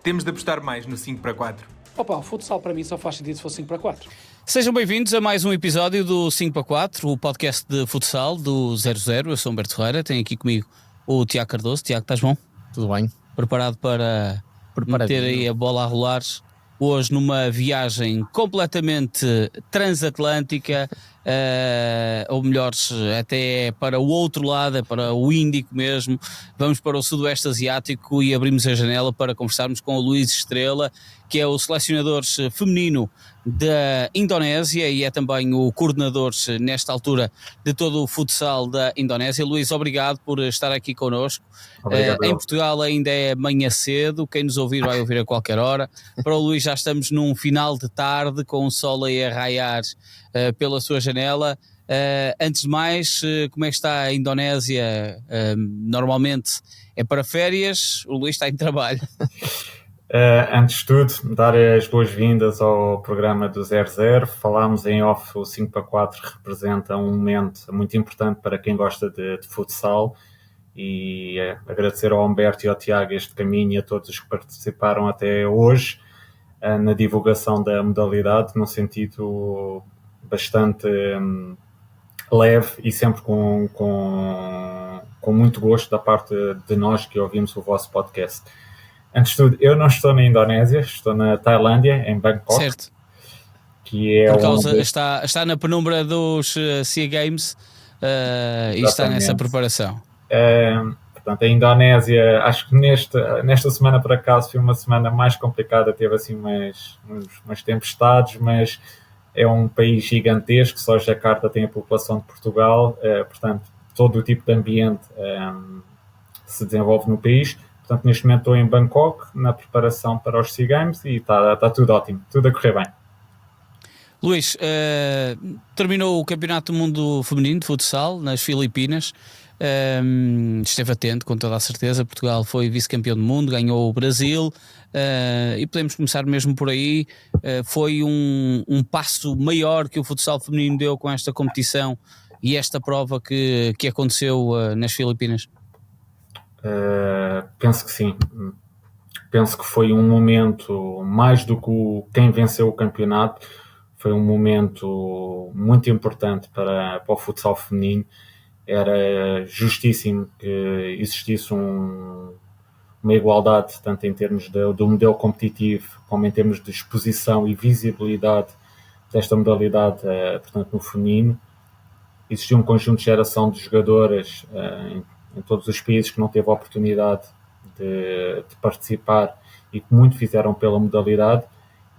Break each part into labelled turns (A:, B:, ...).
A: Temos de apostar mais no 5-4.
B: Opa, o futsal para mim só faz sentido se for 5-4.
C: Sejam bem-vindos a mais um episódio do 5-4, o podcast de futsal do 00. Eu sou Humberto Ferreira, tenho aqui comigo o Tiago Cardoso. Tiago, estás bom?
D: Tudo bem.
C: Preparado para meter aí a bola a rolar? Hoje numa viagem completamente transatlântica, ou melhor, até para o outro lado, para o Índico mesmo. Vamos para o Sudoeste Asiático e abrimos a janela para conversarmos com o Luís Estrela, que é o selecionador feminino da Indonésia e é também o coordenador nesta altura de todo o futsal da Indonésia. Luís, obrigado por estar aqui connosco. Em Portugal ainda é manhã cedo, quem nos ouvir vai ouvir a qualquer hora. Para o Luís já estamos num final de tarde com o sol aí a raiar pela sua janela. Antes de mais, como é que está a Indonésia? Normalmente é para férias, o Luís está em trabalho.
D: Antes de tudo, dar as boas-vindas ao programa do 00. Falámos em off, o 5-4 representa um momento muito importante para quem gosta de futsal e agradecer ao Humberto e ao Tiago este caminho e a todos os que participaram até hoje na divulgação da modalidade, num sentido bastante leve e sempre com muito gosto da parte de nós que ouvimos o vosso podcast. Antes de tudo, eu não estou na Indonésia, estou na Tailândia, em Bangkok.
C: Certo.
D: Que é
C: por causa, está na penumbra dos SEA Games e está nessa preparação.
D: Portanto, a Indonésia, acho que nesta semana, por acaso, foi uma semana mais complicada, teve assim umas tempestades, mas é um país gigantesco, só Jakarta tem a população de Portugal, portanto, todo o tipo de ambiente se desenvolve no país. Portanto, neste momento estou em Bangkok, na preparação para os SEA Games e está tudo ótimo, tudo a correr bem.
C: Luís, terminou o Campeonato do Mundo Feminino de Futsal nas Filipinas. Esteve atento, com toda a certeza. Portugal foi vice-campeão do mundo, ganhou o Brasil, e podemos começar mesmo por aí. Foi um passo maior que o futsal feminino deu com esta competição e esta prova que aconteceu nas Filipinas.
D: Penso que sim. Penso que foi um momento, mais do que quem venceu o campeonato, foi um momento muito importante para o futsal feminino. Era justíssimo que existisse uma igualdade, tanto em termos do modelo competitivo, como em termos de exposição e visibilidade desta modalidade, portanto, no feminino. Existia um conjunto de geração de jogadoras em todos os países que não teve a oportunidade de participar e que muito fizeram pela modalidade,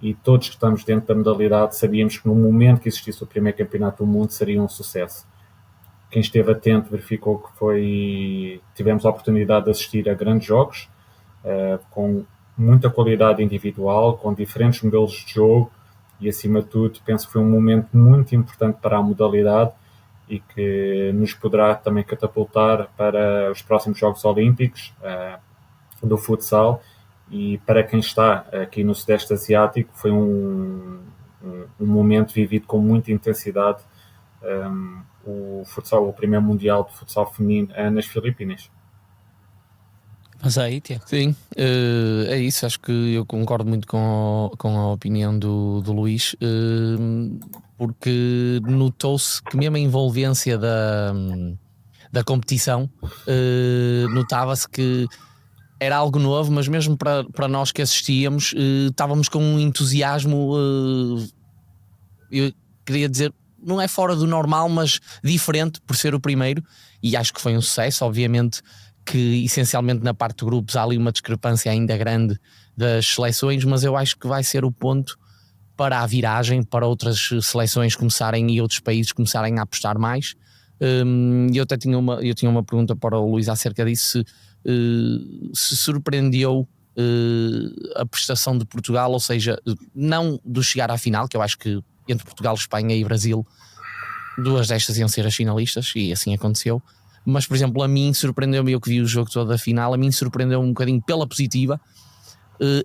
D: e todos que estamos dentro da modalidade sabíamos que no momento que existisse o primeiro campeonato do mundo seria um sucesso. Quem esteve atento verificou que tivemos a oportunidade de assistir a grandes jogos, com muita qualidade individual, com diferentes modelos de jogo, e acima de tudo penso que foi um momento muito importante para a modalidade e que nos poderá também catapultar para os próximos Jogos Olímpicos do futsal. E para quem está aqui no Sudeste Asiático, foi um momento vivido com muita intensidade, o futsal, o primeiro mundial de futsal feminino nas Filipinas.
C: Mas aí, Tiago?
D: Sim,
E: é isso, acho que eu concordo muito com a opinião do Luís, porque notou-se que mesmo a envolvência da competição, notava-se que era algo novo, mas mesmo para nós que assistíamos, estávamos com um entusiasmo, eu queria dizer, não é fora do normal, mas diferente por ser o primeiro, e acho que foi um sucesso. Obviamente que essencialmente na parte de grupos há ali uma discrepância ainda grande das seleções, mas eu acho que vai ser o ponto para a viragem, para outras seleções começarem e outros países começarem a apostar mais. Eu tinha uma pergunta para o Luís acerca disso, se surpreendeu a prestação de Portugal, ou seja, não do chegar à final, que eu acho que entre Portugal, Espanha e Brasil, duas destas iam ser as finalistas, e assim aconteceu. Mas, por exemplo, a mim surpreendeu-me, eu que vi o jogo todo da final, a mim surpreendeu um bocadinho pela positiva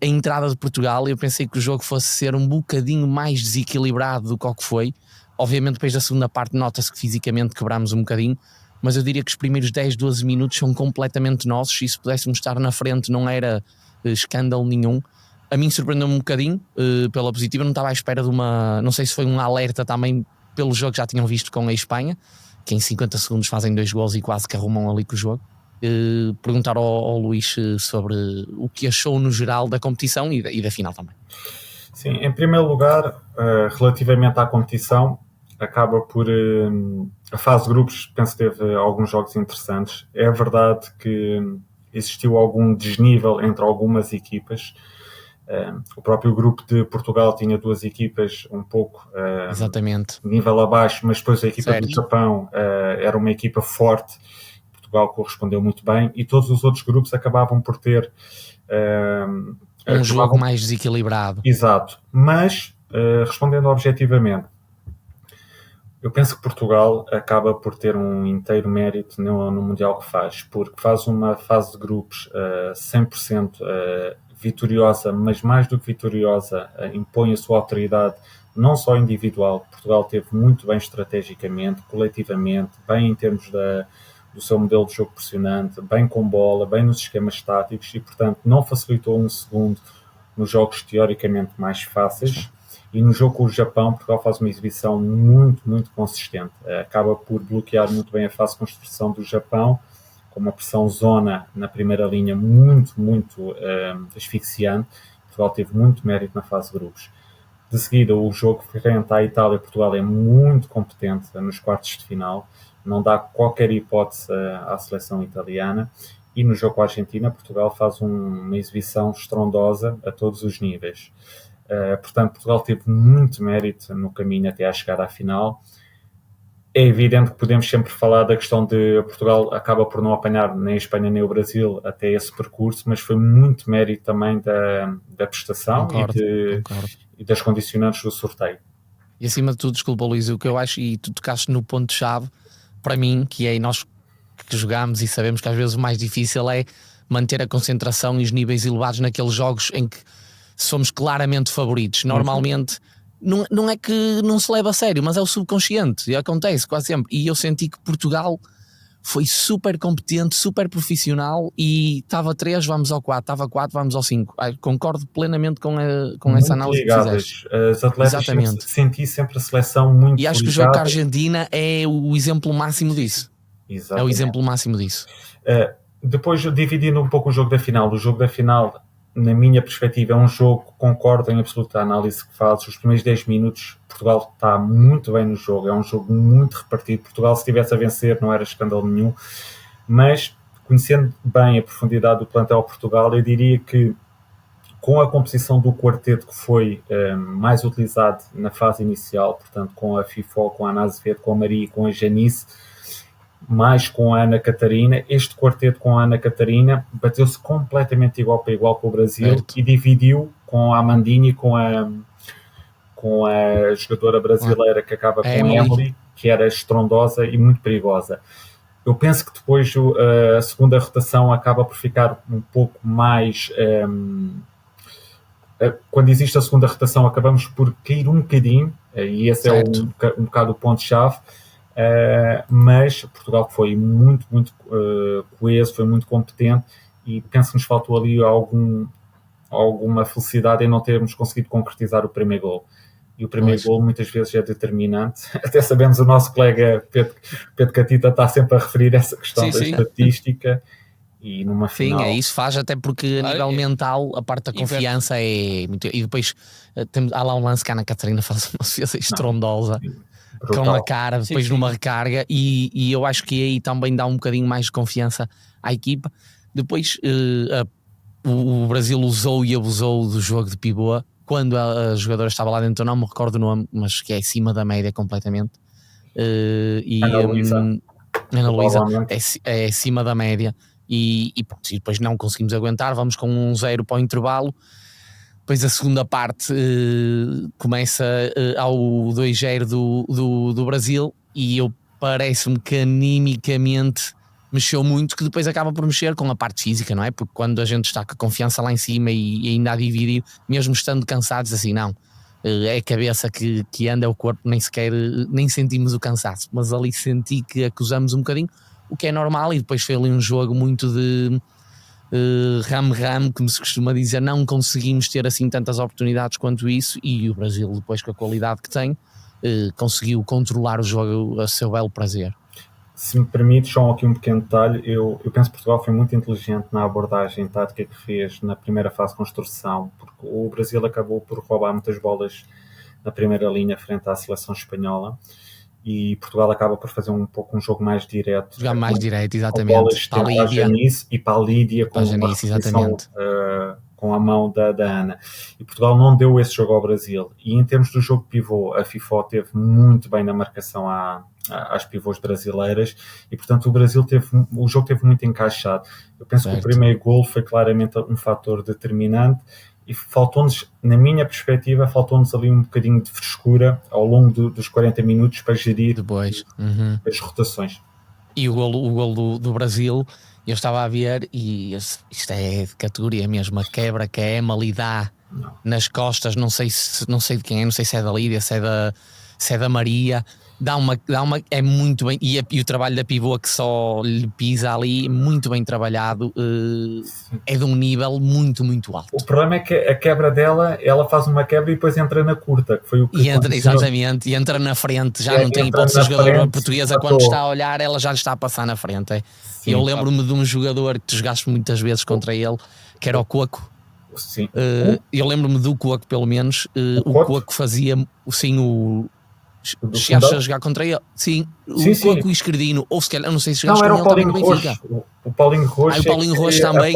E: a entrada de Portugal. Eu pensei que o jogo fosse ser um bocadinho mais desequilibrado do que o que foi. Obviamente depois da segunda parte nota-se que fisicamente quebrámos um bocadinho, mas eu diria que os primeiros 10, 12 minutos são completamente nossos, e se pudéssemos estar na frente não era escândalo nenhum. A mim surpreendeu-me um bocadinho pela positiva, não estava à espera de uma, não sei se foi um alerta também pelo jogo que já tinham visto com a Espanha, que em 50 segundos fazem 2 gols e quase que arrumam ali com o jogo. Perguntar ao Luís sobre o que achou no geral da competição e da final também.
D: Sim, em primeiro lugar, relativamente à competição, acaba por a fase de grupos, penso que teve alguns jogos interessantes. É verdade que existiu algum desnível entre algumas equipas. O próprio grupo de Portugal tinha 2 equipas um pouco
E: exatamente
D: nível abaixo, mas depois a equipa do Japão era uma equipa forte. Portugal correspondeu muito bem, e todos os outros grupos acabavam por ter
E: jogo mais desequilibrado.
D: Exato, mas respondendo objetivamente, eu penso que Portugal acaba por ter um inteiro mérito no Mundial que faz, porque faz uma fase de grupos 100% vitoriosa, mas mais do que vitoriosa, impõe a sua autoridade, não só individual. Portugal teve muito bem estrategicamente, coletivamente, bem em termos do seu modelo de jogo pressionante, bem com bola, bem nos esquemas táticos, e portanto não facilitou um segundo nos jogos teoricamente mais fáceis. E no jogo com o Japão, Portugal faz uma exibição muito, muito consistente. Acaba por bloquear muito bem a fase de construção do Japão, com uma pressão zona na primeira linha muito, muito asfixiante. Portugal teve muito mérito na fase de grupos. De seguida, o jogo frente à Itália, Portugal é muito competente nos quartos de final. Não dá qualquer hipótese à seleção italiana. E no jogo com a Argentina, Portugal faz uma exibição estrondosa a todos os níveis. Portanto, Portugal teve muito mérito no caminho até à chegada à final. É evidente que podemos sempre falar da questão de Portugal acaba por não apanhar nem a Espanha nem o Brasil até esse percurso, mas foi muito mérito também da prestação. Concordo. E das condicionantes do sorteio.
E: E acima de tudo, desculpa Luís, o que eu acho, e tu tocaste no ponto-chave, para mim, que é nós que jogamos e sabemos que às vezes o mais difícil é manter a concentração e os níveis elevados naqueles jogos em que somos claramente favoritos. Normalmente não é que não se leva a sério, mas é o subconsciente, e acontece quase sempre. E eu senti que Portugal foi super competente, super profissional, e estava 3, vamos ao 4, estava 4, vamos ao 5. Concordo plenamente com essa análise
D: ligadas.
E: Que fizeste.
D: Os atletas senti sempre a seleção muito
E: e acho que o jogo com a Argentina é o exemplo máximo disso.
D: Exatamente.
E: É o exemplo máximo disso.
D: Depois, dividindo um pouco o jogo da final, na minha perspectiva, é um jogo, concordo em absoluta análise que fazes. Os primeiros 10 minutos, Portugal está muito bem no jogo, é um jogo muito repartido. Portugal, se estivesse a vencer, não era escândalo nenhum, mas conhecendo bem a profundidade do plantel Portugal, eu diria que com a composição do quarteto que foi mais utilizado na fase inicial, portanto com a Fifó, com a Ana Azevedo, com a Maria e com a Janice, mais com a Ana Catarina, este quarteto com a Ana Catarina bateu-se completamente igual para igual com o Brasil, certo. E dividiu com a Amandine e com a jogadora brasileira que acaba com a Emily, que era estrondosa e muito perigosa. Eu penso que depois a segunda rotação acaba por ficar um pouco mais... quando existe a segunda rotação acabamos por cair um bocadinho, e esse certo. É um bocado o ponto-chave. Mas Portugal foi muito, muito coeso, foi muito competente, e penso que nos faltou ali alguma felicidade em não termos conseguido concretizar o primeiro gol. E o primeiro gol muitas vezes é determinante. Até sabemos, o nosso colega Pedro Catita está sempre a referir essa questão da estatística. E numa final...
E: Sim, é isso, faz até porque a nível mental a parte da confiança é muito... E depois há lá um lance que a Ana Catarina faz uma defesa estrondosa. Brutal. Com a cara, depois numa recarga, e eu acho que aí também dá um bocadinho mais de confiança à equipa. Depois o Brasil usou e abusou do jogo de pivô quando a jogadora estava lá dentro, eu não me recordo o nome, mas que é acima da média completamente. Ana Luísa é acima da média, e depois não conseguimos aguentar, vamos com 1-0 para o intervalo. Depois a segunda parte começa ao 2-0 do Brasil, e parece-me que animicamente mexeu muito, que depois acaba por mexer com a parte física, não é? Porque quando a gente está com a confiança lá em cima e ainda a dividir, mesmo estando cansados, assim, não. É a cabeça que anda, o corpo nem sentimos o cansaço, mas ali senti que acusamos um bocadinho, o que é normal, e depois foi ali um jogo muito de ram-ram, como se costuma dizer, não conseguimos ter assim tantas oportunidades quanto isso, e o Brasil, depois com a qualidade que tem, conseguiu controlar o jogo a seu belo prazer.
D: Se me permite, só aqui um pequeno detalhe, eu penso que Portugal foi muito inteligente na abordagem tática que fez na primeira fase de construção, porque o Brasil acabou por roubar muitas bolas na primeira linha frente à seleção espanhola, e Portugal acaba por fazer um pouco um jogo mais direto.
E: Jogar mais direto, exatamente.
D: Bolas para a Janice e para a Lídia com
E: Janice, exatamente.
D: Com a mão da Ana. E Portugal não deu esse jogo ao Brasil. E em termos do jogo pivô, a FIFA teve muito bem na marcação às pivôs brasileiras, e portanto o jogo teve muito encaixado. Eu penso que o primeiro golo foi claramente um fator determinante, e faltou-nos, na minha perspectiva, faltou-nos ali um bocadinho de frescura ao longo dos 40 minutos para gerir
E: depois
D: as rotações.
E: E o golo do Brasil, eu estava a ver, e isto é de categoria mesmo, a quebra que a Emily dá nas costas, não sei de quem é, não sei se é da Lídia, se é da Maria, dá uma, é muito bem, e o trabalho da pivô que só lhe pisa ali, muito bem trabalhado, é de um nível muito, muito alto.
D: O problema é que a quebra dela, ela faz uma quebra e depois entra na curta, que foi o que
E: exatamente, e entra na frente, já não tem hipótese. A jogadora portuguesa, quando está a olhar, ela já lhe está a passar na frente. Eu lembro-me de um jogador que tu jogaste muitas vezes contra ele, que era o Coco.
D: Sim.
E: Eu lembro-me do Coco, pelo menos. O Coco fazia, sim, chegaste a jogar contra ele? Sim, o Coco e o Esquerdino, ou se calhar, eu não sei se jogaste com ele também no Benfica.
D: O Paulinho Roxo.
E: O Paulinho Roxo também.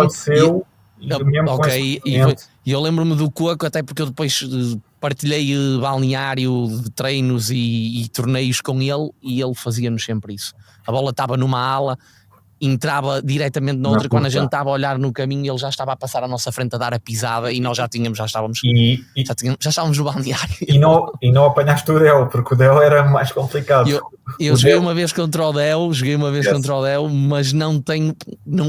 D: E
E: eu lembro-me do Coco, até porque eu depois partilhei balneário de treinos e torneios com ele, e ele fazia-nos sempre isso. A bola estava numa ala, entrava diretamente na outra, quando a gente estava a olhar no caminho, ele já estava a passar à nossa frente a dar a pisada, e nós já estávamos no balneário.
D: E não apanhaste o Del, porque o Del era mais complicado.
E: Eu joguei uma vez contra o Del, mas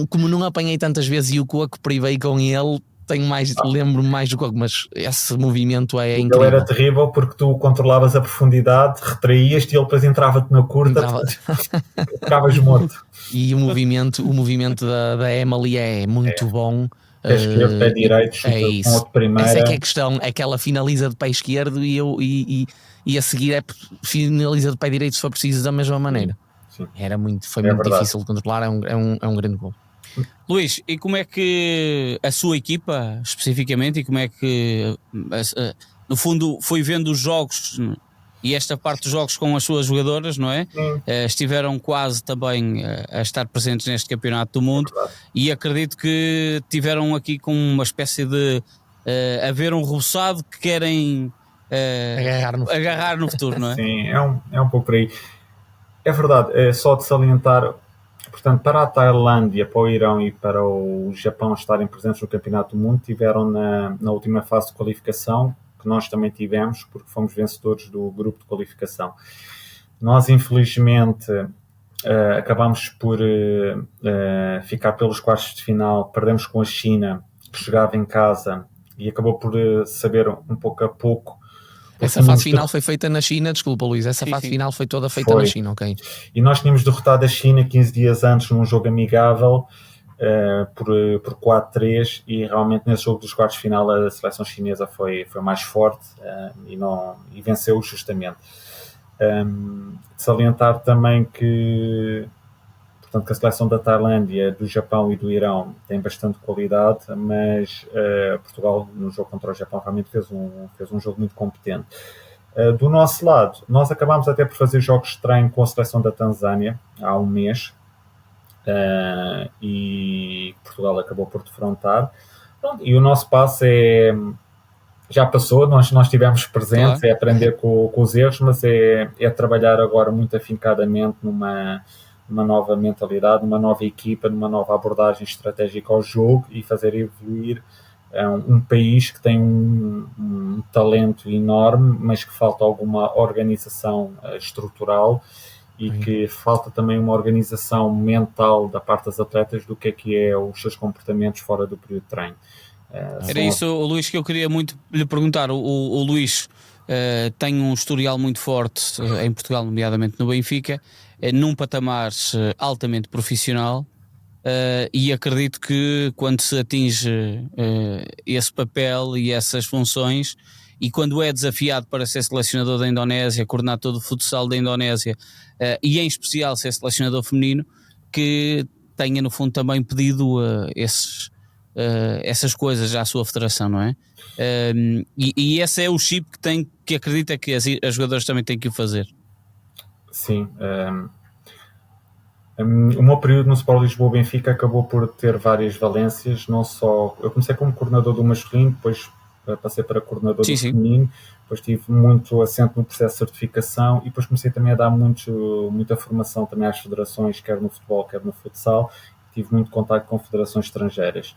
E: como não apanhei tantas vezes e o Coco privei com ele, lembro-me mais do Coco, mas esse movimento é incrível.
D: Ele era terrível porque tu controlavas a profundidade, retraías-te e ele depois entrava-te na curta, ficavas morto.
E: E o movimento da Emily é muito bom.
D: Pé esquerdo, pé direito, com outro primeiro.
E: Essa é que é a questão, é que ela finaliza de pé esquerdo e a seguir finaliza de pé direito se for preciso da mesma maneira.
D: Sim.
E: Foi muito difícil de controlar, é um grande gol.
C: Luís, e como é que a sua equipa, especificamente, e como é que, no fundo, foi vendo os jogos e esta parte dos jogos com as suas jogadoras, não é? Estiveram quase também a estar presentes neste campeonato do mundo, e acredito que tiveram aqui com uma espécie de haver um roçado que querem agarrar no futuro, não é?
D: Sim, é um pouco por aí. É verdade, é só de salientar. Portanto, para a Tailândia, para o Irão e para o Japão estarem presentes no Campeonato do Mundo, tiveram na última fase de qualificação, que nós também tivemos, porque fomos vencedores do grupo de qualificação. Nós, infelizmente, acabámos por ficar pelos quartos de final, perdemos com a China, que jogava em casa, e acabou por saber um pouco a pouco.
E: Essa fase final foi feita na China, desculpa Luís, final foi toda feita na China, ok.
D: E nós tínhamos derrotado a China 15 dias antes num jogo amigável por 4-3, e realmente nesse jogo dos quartos de final a seleção chinesa foi mais forte e venceu justamente. Salientar também que a seleção da Tailândia, do Japão e do Irão tem bastante qualidade, mas Portugal no jogo contra o Japão realmente fez um jogo muito competente. Do nosso lado, nós acabámos até por fazer jogos de treino com a seleção da Tanzânia há um mês, e Portugal acabou por defrontar. Pronto, e o nosso passo já passou, nós estivemos presentes, é aprender com os erros, mas é trabalhar agora muito afincadamente numa nova mentalidade, numa nova equipa, numa nova abordagem estratégica ao jogo, e fazer evoluir um país que tem um talento enorme, mas que falta alguma organização estrutural, e que falta também uma organização mental da parte das atletas do que é os seus comportamentos fora do período de treino.
C: Era isso, Luís, que eu queria muito lhe perguntar. O Luís tem um historial muito forte em Portugal, nomeadamente no Benfica, num patamar altamente profissional, e acredito que quando se atinge esse papel e essas funções, e quando é desafiado para ser selecionador da Indonésia, coordenar todo o futsal da Indonésia, e em especial ser selecionador feminino, que tenha no fundo também pedido essas coisas à sua federação, não é? E esse é o chip que acredita que as jogadoras também têm que o fazer.
D: Sim. O meu período no Sport Lisboa Benfica acabou por ter várias valências, não só... Eu comecei como coordenador do masculino, depois passei para coordenador do feminino, depois tive muito assento no processo de certificação e depois comecei também a dar muita formação também às federações, quer no futebol, quer no futsal. Tive muito contato com federações estrangeiras.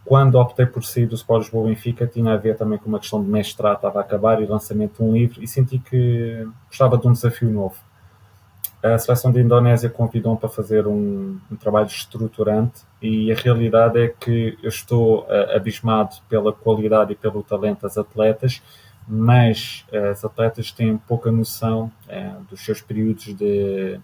D: Quando optei por sair do Sport Lisboa Benfica, tinha a ver também com uma questão de mestrado, estava a acabar, e lançamento de um livro, e senti que gostava de um desafio novo. A seleção da Indonésia convidou-me para fazer um trabalho estruturante e a realidade é que eu estou abismado pela qualidade e pelo talento das atletas, mas as atletas têm pouca noção dos seus períodos de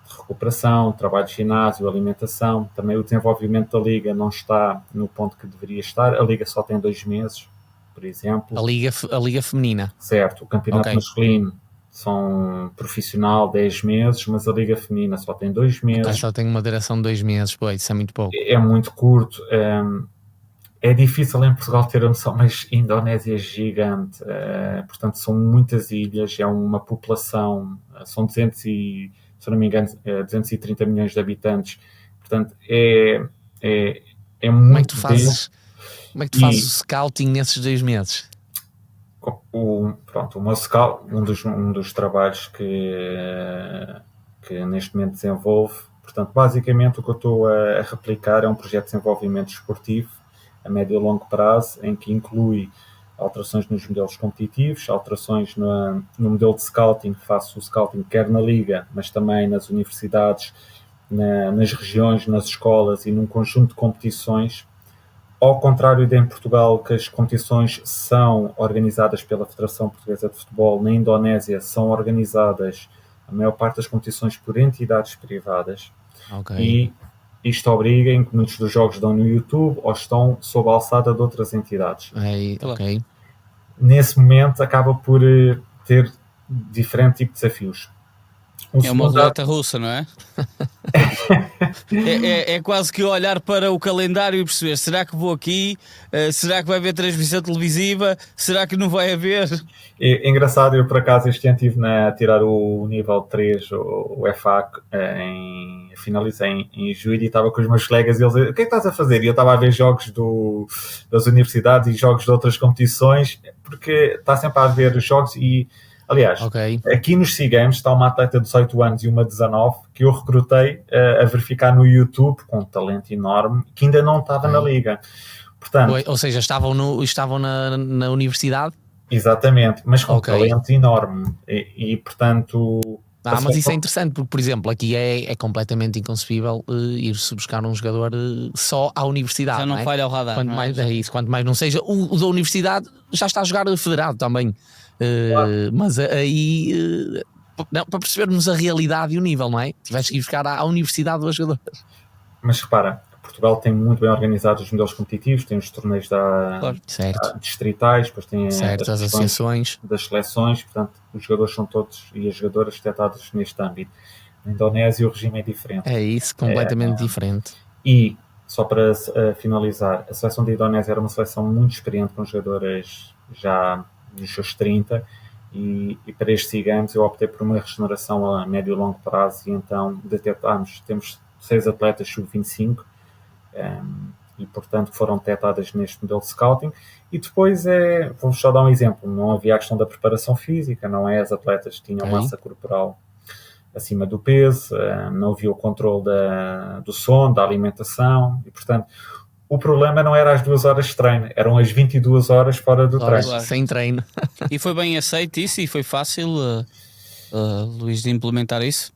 D: recuperação, trabalho de ginásio, alimentação. Também o desenvolvimento da Liga não está no ponto que deveria estar. A Liga só tem 2 meses, por exemplo.
E: A Liga Feminina.
D: Certo, o campeonato masculino são profissional 10 meses, mas a Liga Feminina só tem 2 meses.
E: Só tem uma duração de 2 meses, pois, isso é muito pouco.
D: É muito curto. É difícil em Portugal ter a noção, mas a Indonésia é gigante. Portanto, são muitas ilhas, é uma população, são 200 e, se não me engano, 230 milhões de habitantes. Portanto, é muito...
E: Como é que tu fazes o scouting nesses 2 meses?
D: O meu scout, um dos trabalhos que neste momento desenvolvo, portanto, basicamente o que eu estou a replicar é um projeto de desenvolvimento esportivo a médio e longo prazo, em que inclui alterações nos modelos competitivos, alterações no modelo de scouting. Faço o scouting quer na Liga, mas também nas universidades, nas regiões, nas escolas e num conjunto de competições. Ao contrário de em Portugal, que as competições são organizadas pela Federação Portuguesa de Futebol, na Indonésia são organizadas a maior parte das competições por entidades privadas. E isto obriga em que muitos dos jogos dão no YouTube ou estão sob a alçada de outras entidades. Nesse momento acaba por ter diferente tipo de desafios.
C: É uma roleta russa, não é? é quase que olhar para o calendário e perceber, será que vou aqui? Será que vai haver transmissão televisiva? Será que não vai haver?
D: É engraçado, eu por acaso este ano estive a tirar o nível 3, o FA, finalizei em julho e estava com os meus colegas e eles diziam, o que é que estás a fazer? E eu estava a ver jogos das universidades e jogos de outras competições, porque está sempre a haver jogos e... Aliás, aqui nos SEA Games está uma atleta de 18 anos e uma de 19 que eu recrutei a verificar no YouTube com um talento enorme que ainda não estava na Liga. Portanto,
E: ou seja, estavam na universidade?
D: Exatamente, mas com um talento enorme. Portanto...
E: mas isso é interessante, porque, por exemplo, aqui é completamente inconcebível ir-se buscar um jogador só à universidade.
C: Já não falha ao radar.
E: Quanto mais é isso, quanto mais não seja. O da universidade já está a jogar federado também. Mas aí para percebermos a realidade e o nível, não é? Tiveste que ir buscar à universidade dos jogadores.
D: Mas repara, Portugal tem muito bem organizados os modelos competitivos, tem os torneios distritais, depois tem
E: as associações
D: das seleções, portanto os jogadores são todos e as jogadoras detectados neste âmbito. Na Indonésia o regime é diferente.
E: É isso, completamente diferente.
D: E, só para finalizar, a seleção da Indonésia era uma seleção muito experiente, com jogadoras já nos seus 30, e para estes SEA Games eu optei por uma regeneração a médio e longo prazo, e então temos 6 atletas sub-25, e portanto foram detectadas neste modelo de scouting. E depois vou-vos só dar um exemplo, não havia a questão da preparação física, não é? As atletas tinham massa corporal acima do peso, não havia o controle do sono, da alimentação, e portanto o problema não era as 2 horas de treino, eram as 22 horas fora do treino.
E: Claro. Sem treino.
C: E foi bem aceito isso? E foi fácil, Luís, de implementar isso?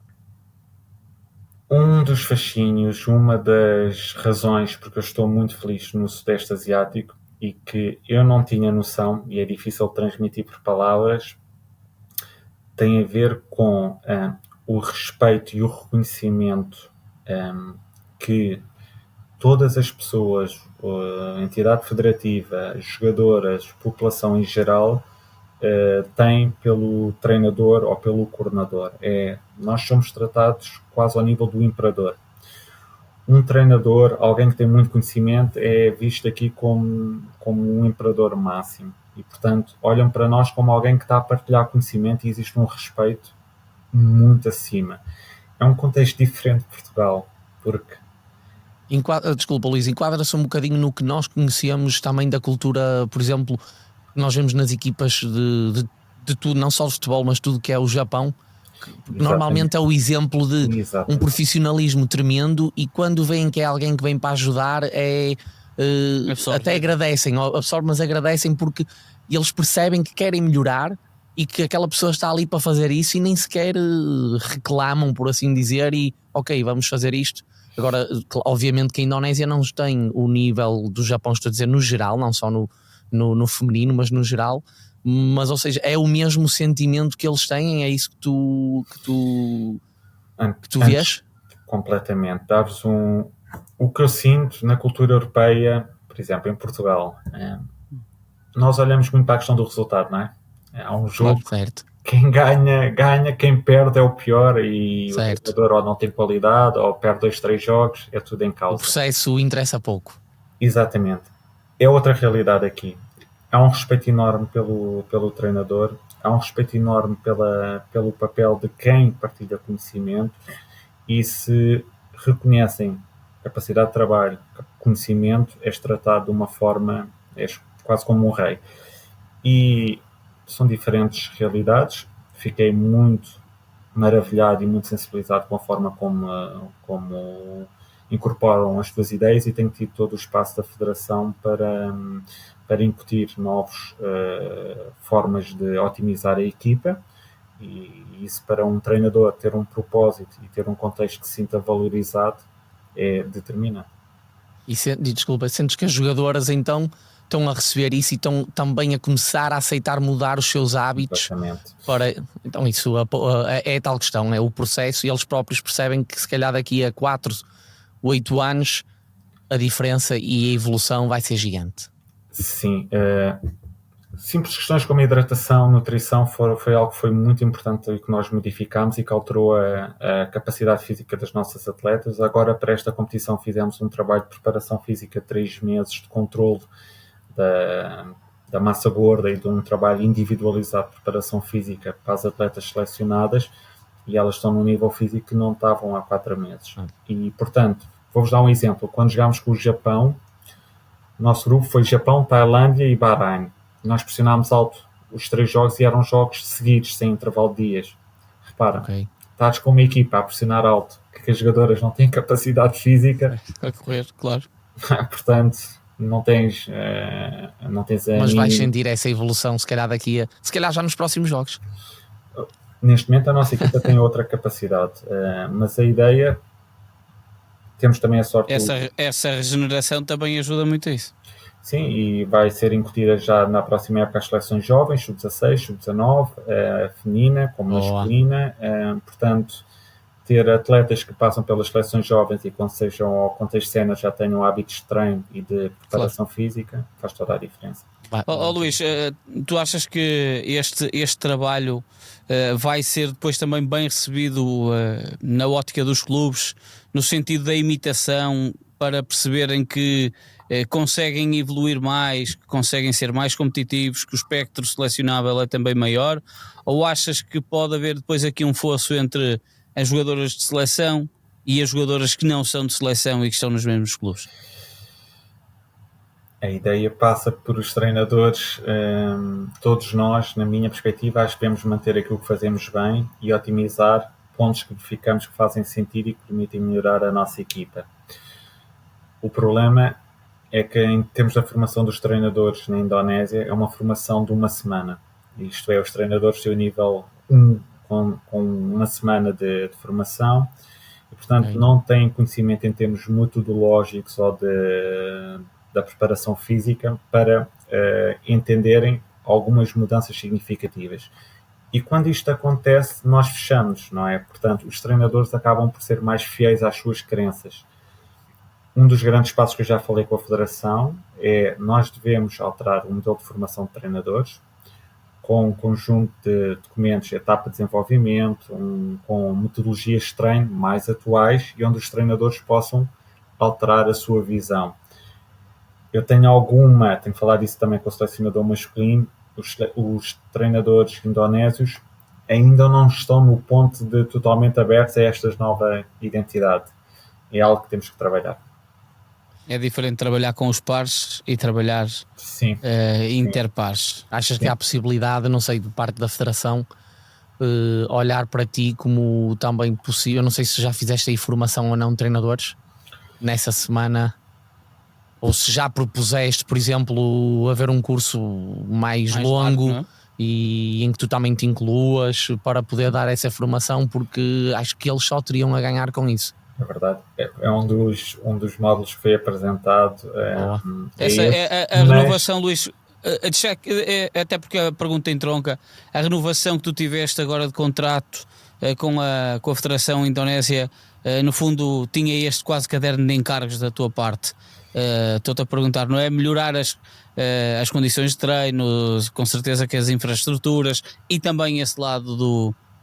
D: Um dos fascínios, uma das razões porque eu estou muito feliz no Sudeste Asiático e que eu não tinha noção, e é difícil transmitir por palavras, tem a ver com o respeito e o reconhecimento que todas as pessoas, entidade federativa, jogadoras, população em geral, tem pelo treinador ou pelo coordenador. Nós somos tratados quase ao nível do imperador. Um treinador, alguém que tem muito conhecimento, é visto aqui como um imperador máximo. E, portanto, olham para nós como alguém que está a partilhar conhecimento e existe um respeito muito acima. É um contexto diferente de Portugal, porque...
E: Desculpa, Luís, enquadra-se um bocadinho no que nós conhecemos também da cultura, por exemplo, nós vemos nas equipas de tudo, não só de futebol, mas tudo que é o Japão, que normalmente é o exemplo de um profissionalismo tremendo, e quando veem que é alguém que vem para ajudar, até agradecem, mas agradecem porque eles percebem que querem melhorar e que aquela pessoa está ali para fazer isso, e nem sequer reclamam, por assim dizer, e ok, vamos fazer isto. Agora, obviamente que a Indonésia não tem o nível do Japão, estou a dizer no geral, não só no feminino, mas no geral. Mas, ou seja, é o mesmo sentimento que eles têm, é isso que tu vês?
D: Completamente. Daves o que eu sinto na cultura europeia, por exemplo, em Portugal. Nós olhamos muito para a questão do resultado, não é? Há um jogo,
E: certo.
D: Quem ganha, quem perde é o pior, e
E: certo.
D: O jogador ou não tem qualidade, ou perde 2, 3 jogos, é tudo em causa.
E: O processo interessa pouco.
D: Exatamente. É outra realidade aqui. Há um respeito enorme pelo treinador, há um respeito enorme pelo papel de quem partilha conhecimento, e se reconhecem capacidade de trabalho, conhecimento, és tratado de uma forma, és quase como um rei. E são diferentes realidades. Fiquei muito maravilhado e muito sensibilizado com a forma como incorporam as tuas ideias, e tenho tido todo o espaço da Federação para incutir novas formas de otimizar a equipa, e isso, para um treinador ter um propósito e ter um contexto que se sinta valorizado, é determinante.
E: E desculpa, sentes que as jogadoras então estão a receber isso e estão também a começar a aceitar mudar os seus hábitos?
D: Exatamente.
E: Então isso é tal questão, é o processo, e eles próprios percebem que se calhar daqui a 4, 8 anos a diferença e a evolução vai ser gigante.
D: Sim, simples questões como a hidratação, nutrição, foi algo que foi muito importante e que nós modificámos e que alterou a capacidade física das nossas atletas. Agora, para esta competição, fizemos um trabalho de preparação física de 3 meses, de controle da massa gorda, e de um trabalho individualizado de preparação física para as atletas selecionadas, e elas estão num nível físico que não estavam há 4 meses. E, portanto, vou-vos dar um exemplo. Quando jogámos com o Japão, o nosso grupo foi Japão, Tailândia e Bahrein. Nós pressionámos alto os 3 jogos, e eram jogos seguidos, sem intervalo de dias. Repara, estás com uma equipa a pressionar alto, que as jogadoras não têm capacidade física
C: a correr, claro.
D: Portanto, não tens
E: mas vais sentir essa evolução, se calhar se calhar já nos próximos jogos.
D: Neste momento a nossa equipa tem outra capacidade, mas a ideia, temos também a sorte...
C: Essa regeneração também ajuda muito a isso.
D: Sim, e vai ser incutida já na próxima época as seleções jovens, sub-16, sub-19, feminina como masculina, portanto, ter atletas que passam pelas seleções jovens e quando sejam ao contexto sénior já tenham hábitos de treino e de preparação física, faz toda a diferença.
C: Luís, tu achas que este trabalho vai ser depois também bem recebido na ótica dos clubes, no sentido da imitação, para perceberem que conseguem evoluir mais, que conseguem ser mais competitivos, que o espectro selecionável é também maior? Ou achas que pode haver depois aqui um fosso entre as jogadoras de seleção e as jogadoras que não são de seleção e que estão nos mesmos clubes?
D: A ideia passa por os treinadores, todos nós, na minha perspectiva, acho que devemos manter aquilo que fazemos bem e otimizar pontos que verificamos que fazem sentido e que permitem melhorar a nossa equipa. O problema é que, em termos da formação dos treinadores na Indonésia, é uma formação de 1 semana. Isto é, os treinadores têm o nível 1 com 1 semana de formação, e, portanto, não têm conhecimento em termos metodológicos ou da preparação física para entenderem algumas mudanças significativas. E quando isto acontece, nós fechamos, não é? Portanto, os treinadores acabam por ser mais fiéis às suas crenças. Um dos grandes passos que eu já falei com a Federação é nós devemos alterar o modelo de formação de treinadores com um conjunto de documentos, etapa de desenvolvimento, com metodologias de treino mais atuais e onde os treinadores possam alterar a sua visão. Eu tenho falado isso também com o selecionador masculino, os treinadores indonésios ainda não estão no ponto de totalmente abertos a esta nova identidade. É algo que temos que trabalhar.
C: É diferente trabalhar com os pares e trabalhar interpares.
E: Achas que há a possibilidade, não sei, de parte da Federação, olhar para ti como também possível? Não sei se já fizeste aí formação ou não de treinadores nessa semana, ou se já propuseste, por exemplo, haver um curso mais longo
C: largo,
E: e em que tu também te incluas para poder dar essa formação, porque acho que eles só teriam a ganhar com isso.
D: É verdade. É um dos módulos que foi apresentado.
C: Essa é a renovação, Luís. Até porque a pergunta entronca. A renovação que tu tiveste agora de contrato com a Federação Indonésia, no fundo, tinha este quase caderno de encargos da tua parte. Estou-te a perguntar, não é? Melhorar as condições de treino, com certeza que as infraestruturas e também esse lado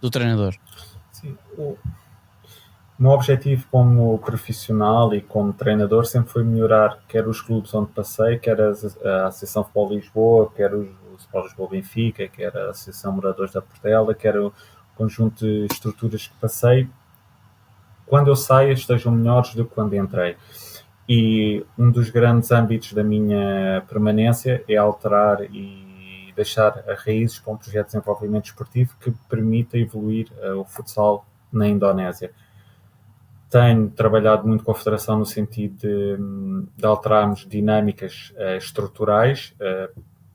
C: do treinador.
D: Sim. O meu objetivo como profissional e como treinador sempre foi melhorar quer os clubes onde passei, quer a Associação Futebol Lisboa, quer o Futebol Lisboa Benfica, quer a Associação Moradores da Portela, quer o conjunto de estruturas que passei. Quando eu saio, estejam melhores do que quando entrei. E um dos grandes âmbitos da minha permanência é alterar e deixar raízes para um projeto de desenvolvimento esportivo que permita evoluir o futsal na Indonésia. Tenho trabalhado muito com a Federação no sentido de alterarmos dinâmicas estruturais,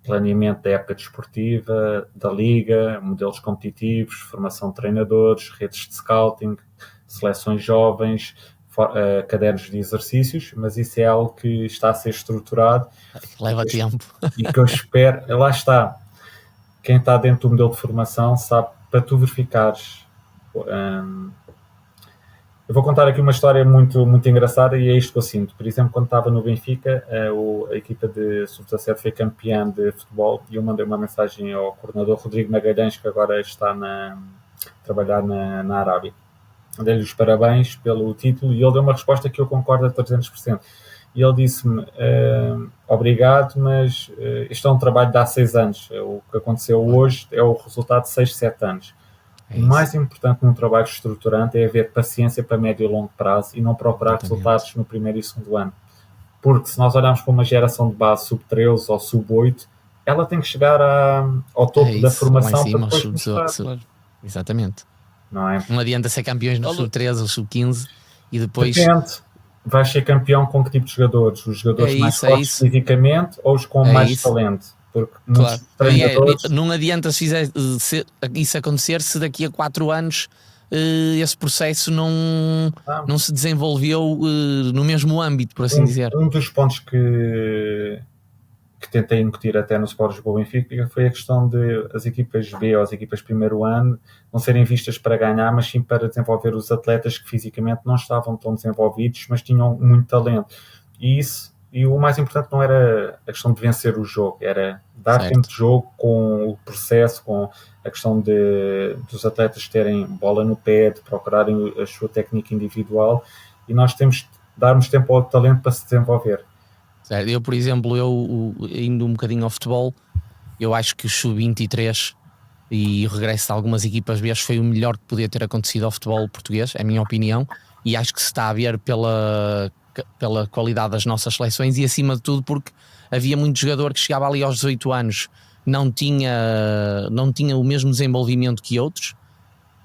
D: planeamento da época desportiva, da liga, modelos competitivos, formação de treinadores, redes de scouting, seleções jovens, cadernos de exercícios, mas isso é algo que está a ser estruturado.
E: Leva tempo.
D: E que eu espero, lá está, quem está dentro do modelo de formação sabe, para tu verificares... Eu vou contar aqui uma história muito, muito engraçada e é isto que eu sinto. Por exemplo, quando estava no Benfica, a equipa de sub-17 foi campeã de futebol e eu mandei uma mensagem ao coordenador Rodrigo Magalhães, que agora está a trabalhar na Arábia. Dei-lhe os parabéns pelo título e ele deu uma resposta que eu concordo a 300%. E ele disse-me, obrigado, mas isto é um trabalho de há 6 anos. O que aconteceu hoje é o resultado de 6, 7 anos. O mais importante num trabalho estruturante é haver paciência para médio e longo prazo e não procurar resultados no primeiro e segundo ano. Porque se nós olharmos para uma geração de base sub-13 ou sub-8, ela tem que chegar ao topo da formação para depois mostrar.
E: Exatamente.
D: Não é?
E: Não adianta ser campeões no sub-13 ou sub-15 e depois...
D: Depende. Vais ser campeão com que tipo de jogadores? Os jogadores mais fortes fisicamente ou os com mais talento? Porque muitos treinadores...
E: Não adianta se isso acontecer se daqui a 4 anos esse processo não se desenvolveu no mesmo âmbito, por assim dizer.
D: Um dos pontos que tentei incutir até no Sport Lisboa Benfica foi a questão de as equipas B ou as equipas primeiro ano não serem vistas para ganhar, mas sim para desenvolver os atletas que fisicamente não estavam tão desenvolvidos, mas tinham muito talento. E o mais importante não era a questão de vencer o jogo, era dar tempo de jogo com o processo, com a questão dos atletas terem bola no pé, de procurarem a sua técnica individual, e nós temos de darmos tempo ao talento para se desenvolver.
E: Certo. Eu, por exemplo, indo um bocadinho ao futebol, eu acho que o Sub-23 e o regresso de algumas equipas B foi o melhor que podia ter acontecido ao futebol português, é a minha opinião, e acho que se está a ver pela qualidade das nossas seleções e acima de tudo porque havia muito jogador que chegava ali aos 18 anos, não tinha o mesmo desenvolvimento que outros,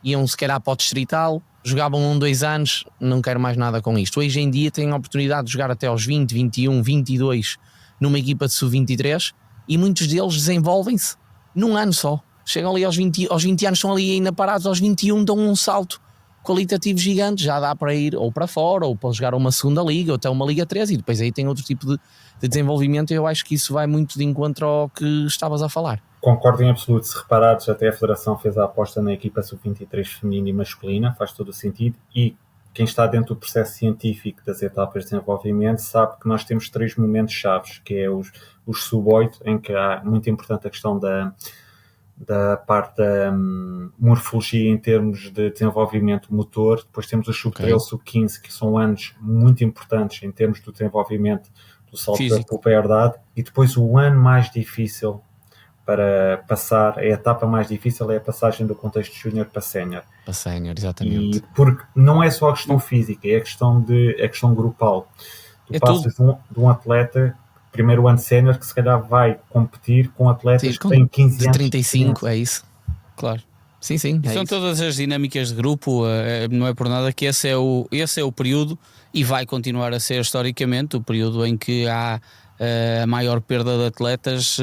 E: iam se calhar para o distrital, jogavam 2 anos, não quero mais nada com isto. Hoje em dia têm a oportunidade de jogar até aos 20, 21, 22 numa equipa de sub-23 e muitos deles desenvolvem-se num ano só. Chegam ali aos 20 anos, estão ali ainda parados, aos 21 dão um salto qualitativo gigante, já dá para ir ou para fora, ou para jogar uma segunda liga, ou até uma Liga 3, e depois aí tem outro tipo de desenvolvimento, e eu acho que isso vai muito de encontro ao que estavas a falar.
D: Concordo em absoluto. Se reparares, até a Federação fez a aposta na equipa sub-23 feminina e masculina, faz todo o sentido, e quem está dentro do processo científico das etapas de desenvolvimento sabe que nós temos 3 momentos chaves, que é os sub-8, em que há muito importante a questão da parte da morfologia em termos de desenvolvimento motor. Depois temos os sub-13, sub-15, que são anos muito importantes em termos do desenvolvimento do salto da puberdade. E depois o ano mais difícil para passar, a etapa mais difícil é a passagem do contexto júnior para sénior.
E: Para sénior, exatamente.
D: E porque não é só a questão física, é a questão grupal. Tu passas de um atleta, primeiro ano sénior, que se calhar vai competir com atletas que têm 15 anos.
E: De 35, é isso. Claro. Sim.
C: São todas as dinâmicas de grupo, não é por nada que esse é o período, e vai continuar a ser historicamente o período em que há a maior perda de atletas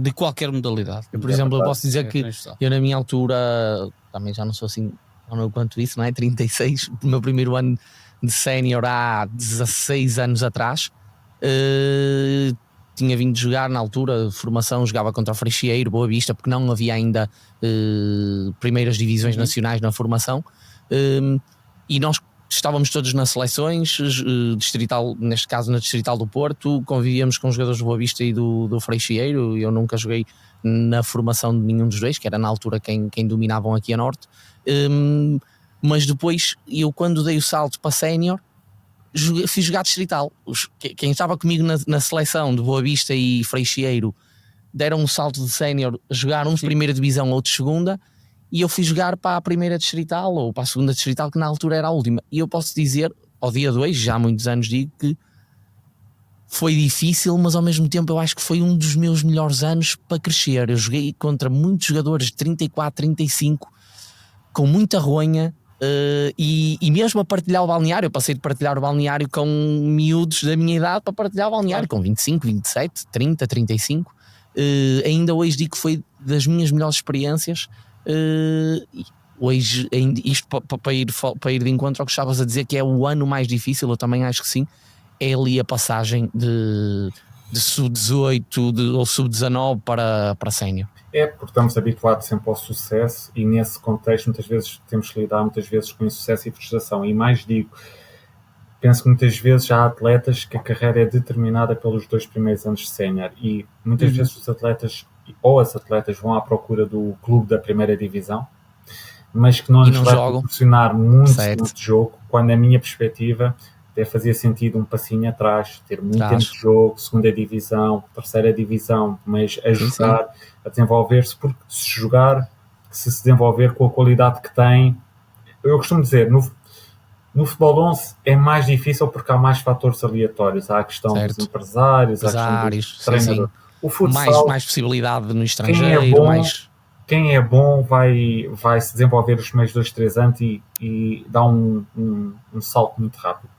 C: de qualquer modalidade.
E: Eu, por exemplo, eu posso dizer que eu na minha altura, também já não sou assim quanto isso, não é? 36, o meu primeiro ano de sénior há 16 anos atrás, tinha vindo jogar na altura de formação, jogava contra o Freixeiro, Boa Vista, porque não havia ainda primeiras divisões nacionais na formação, e nós estávamos todos nas seleções, distrital, neste caso na Distrital do Porto, convivíamos com os jogadores do Boa Vista e do Freixeiro. Eu nunca joguei na formação de nenhum dos dois, que era na altura quem dominavam aqui a Norte, mas depois eu, quando dei o salto para sénior, fiz jogar distrital. Quem estava comigo na seleção de Boa Vista e Freixeiro deram um salto de sénior, jogaram uns de primeira divisão, outros de segunda, e eu fui jogar para a primeira distrital ou para a segunda distrital, que na altura era a última. E eu posso dizer, ao dia 2, já há muitos anos digo, que foi difícil, mas ao mesmo tempo eu acho que foi um dos meus melhores anos para crescer. Eu joguei contra muitos jogadores de 34, 35, com muita ronha, e mesmo a partilhar o balneário. Eu passei de partilhar o balneário com miúdos da minha idade para partilhar o balneário com 25, 27, 30, 35. Ainda hoje digo que foi das minhas melhores experiências. Hoje, isto para ir de encontro ao que estavas a dizer, que é o ano mais difícil, eu também acho que sim, é ali a passagem de sub-18 ou sub-19 para sénior.
D: É, porque estamos habituados sempre ao sucesso, e nesse contexto muitas vezes temos que lidar com insucesso e frustração. E mais digo, penso que muitas vezes há atletas que a carreira é determinada pelos 2 primeiros anos de sénior, e muitas vezes os atletas ou as atletas vão à procura do clube da primeira divisão, mas que não lhes vai proporcionar muito jogo, quando na minha perspectiva até fazia sentido um passinho atrás, ter muito tempo de jogo, segunda divisão, terceira divisão, mas a jogar, a desenvolver-se, porque se desenvolver com a qualidade que tem. Eu costumo dizer, no futebol 11 é mais difícil porque há mais fatores aleatórios. Há a questão dos empresários, a questão do treinador. O futsal,
E: mais possibilidade no estrangeiro.
D: Quem é bom vai se desenvolver os primeiros 2, 3 anos e dá um salto muito rápido.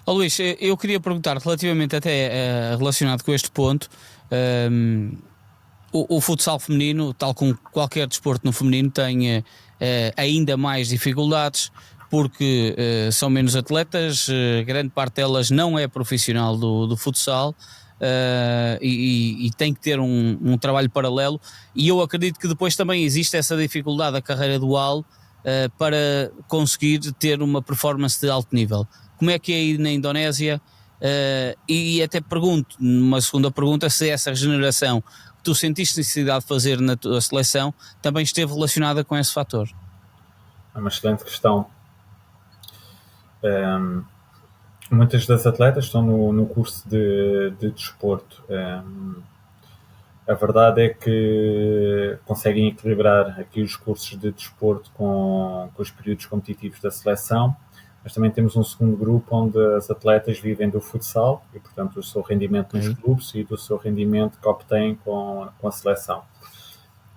C: Luís, eu queria perguntar relativamente até relacionado com este ponto, o futsal feminino, tal como qualquer desporto no feminino, tem ainda mais dificuldades, porque são menos atletas, grande parte delas não é profissional do futsal, e tem que ter um trabalho paralelo, e eu acredito que depois também existe essa dificuldade da carreira dual para conseguir ter uma performance de alto nível. Como é que é aí na Indonésia? E até pergunto, numa segunda pergunta, se essa regeneração que tu sentiste necessidade de fazer na tua seleção também esteve relacionada com esse fator.
D: É uma excelente questão. Muitas das atletas estão no curso de desporto. A verdade é que conseguem equilibrar aqui os cursos de desporto com os períodos competitivos da seleção, mas também temos um segundo grupo onde as atletas vivem do futsal e, portanto, do seu rendimento nos clubes e do seu rendimento que obtêm com a seleção.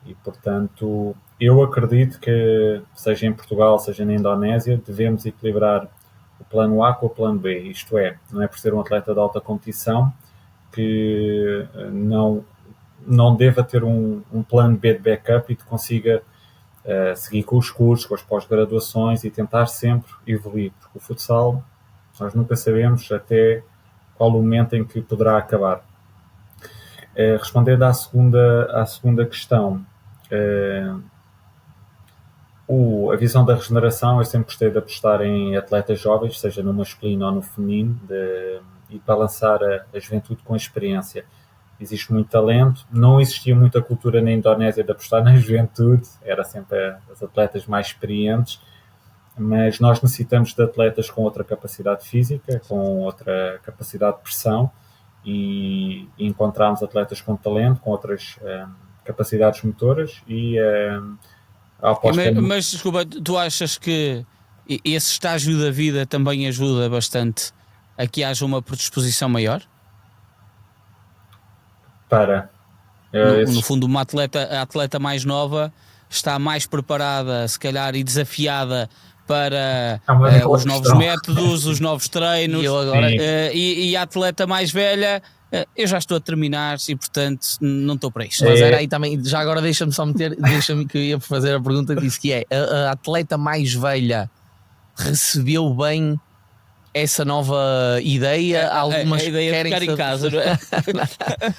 D: E, portanto, eu acredito que, seja em Portugal, seja na Indonésia, devemos equilibrar o plano A com o plano B. Isto é, não é por ser um atleta de alta competição que não deva ter um plano B de backup e que consiga seguir com os cursos, com as pós-graduações e tentar sempre evoluir, porque o futsal nós nunca sabemos até qual o momento em que poderá acabar. Respondendo à segunda questão, A visão da regeneração, eu sempre gostei de apostar em atletas jovens, seja no masculino ou no feminino, e para lançar a juventude com experiência. Existe muito talento, não existia muita cultura na Indonésia de apostar na juventude, era sempre as atletas mais experientes, mas nós necessitamos de atletas com outra capacidade física, com outra capacidade de pressão, e encontramos atletas com talento, com outras capacidades motoras, e a aposta
C: mas desculpa, tu achas que esse estágio da vida também ajuda bastante a que haja uma predisposição maior?
D: para...
C: No fundo, a atleta mais nova está mais preparada, se calhar, e desafiada para os novos métodos, os novos treinos, e a atleta mais velha, eu já estou a terminar e portanto não estou para isto.
E: Mas era aí também, já agora deixa-me só deixa-me que eu ia fazer a pergunta que disse que é, a atleta mais velha recebeu bem essa nova ideia? Algumas
C: a ideia
E: querem
C: de ficar em casa, não é?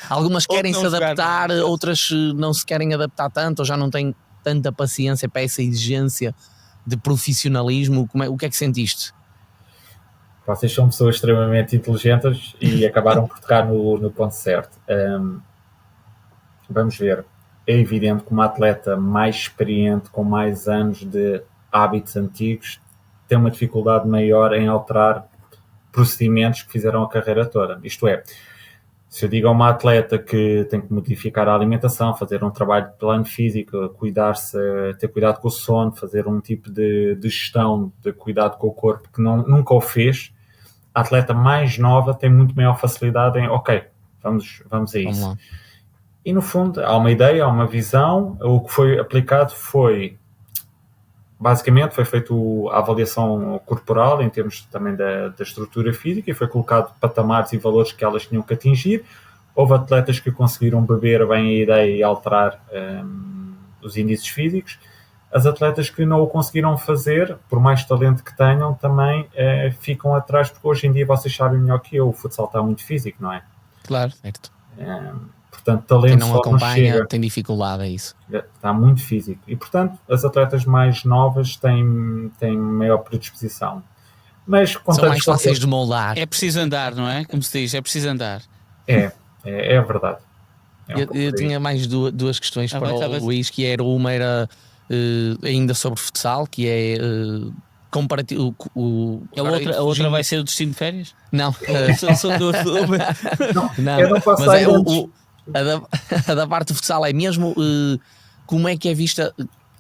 E: Algumas querem se adaptar,
C: jogar.
E: outras não se querem adaptar tanto, ou já não têm tanta paciência para essa exigência de profissionalismo. O que é que sentiste?
D: Vocês são pessoas extremamente inteligentes e acabaram por tocar no ponto certo. Vamos ver. É evidente que uma atleta mais experiente, com mais anos de hábitos antigos, tem uma dificuldade maior em alterar procedimentos que fizeram a carreira toda. Isto é, se eu digo a uma atleta que tem que modificar a alimentação, fazer um trabalho de plano físico, cuidar-se, ter cuidado com o sono, fazer um tipo de gestão de cuidado com o corpo que nunca o fez, a atleta mais nova tem muito maior facilidade em, ok, vamos a isso. Vamos, e no fundo há uma ideia, há uma visão. O que foi aplicado basicamente foi feita a avaliação corporal em termos também da estrutura física, e foi colocado patamares e valores que elas tinham que atingir. Houve atletas que conseguiram beber bem a ideia e alterar os índices físicos. As atletas que não o conseguiram fazer, por mais talento que tenham, também ficam atrás, porque hoje em dia, vocês sabem melhor que eu, o futsal está muito físico, não é?
E: Claro, certo.
D: Portanto, talento
E: quem não acompanha tem dificuldade, é isso.
D: Está muito físico. E, portanto, as atletas mais novas têm maior predisposição. Mas,
E: são mais fáceis de moldar.
C: É preciso andar, não é? Como se diz, é preciso andar.
D: É verdade.
E: Eu tinha mais duas questões para o Luís, que uma era ainda sobre futsal, que é comparativo.
C: A outra vai ser o destino de férias?
E: Não.
C: São duas.
E: Não.
D: Eu não posso
E: mas
D: sair
E: a da parte do futsal é mesmo como é que é vista,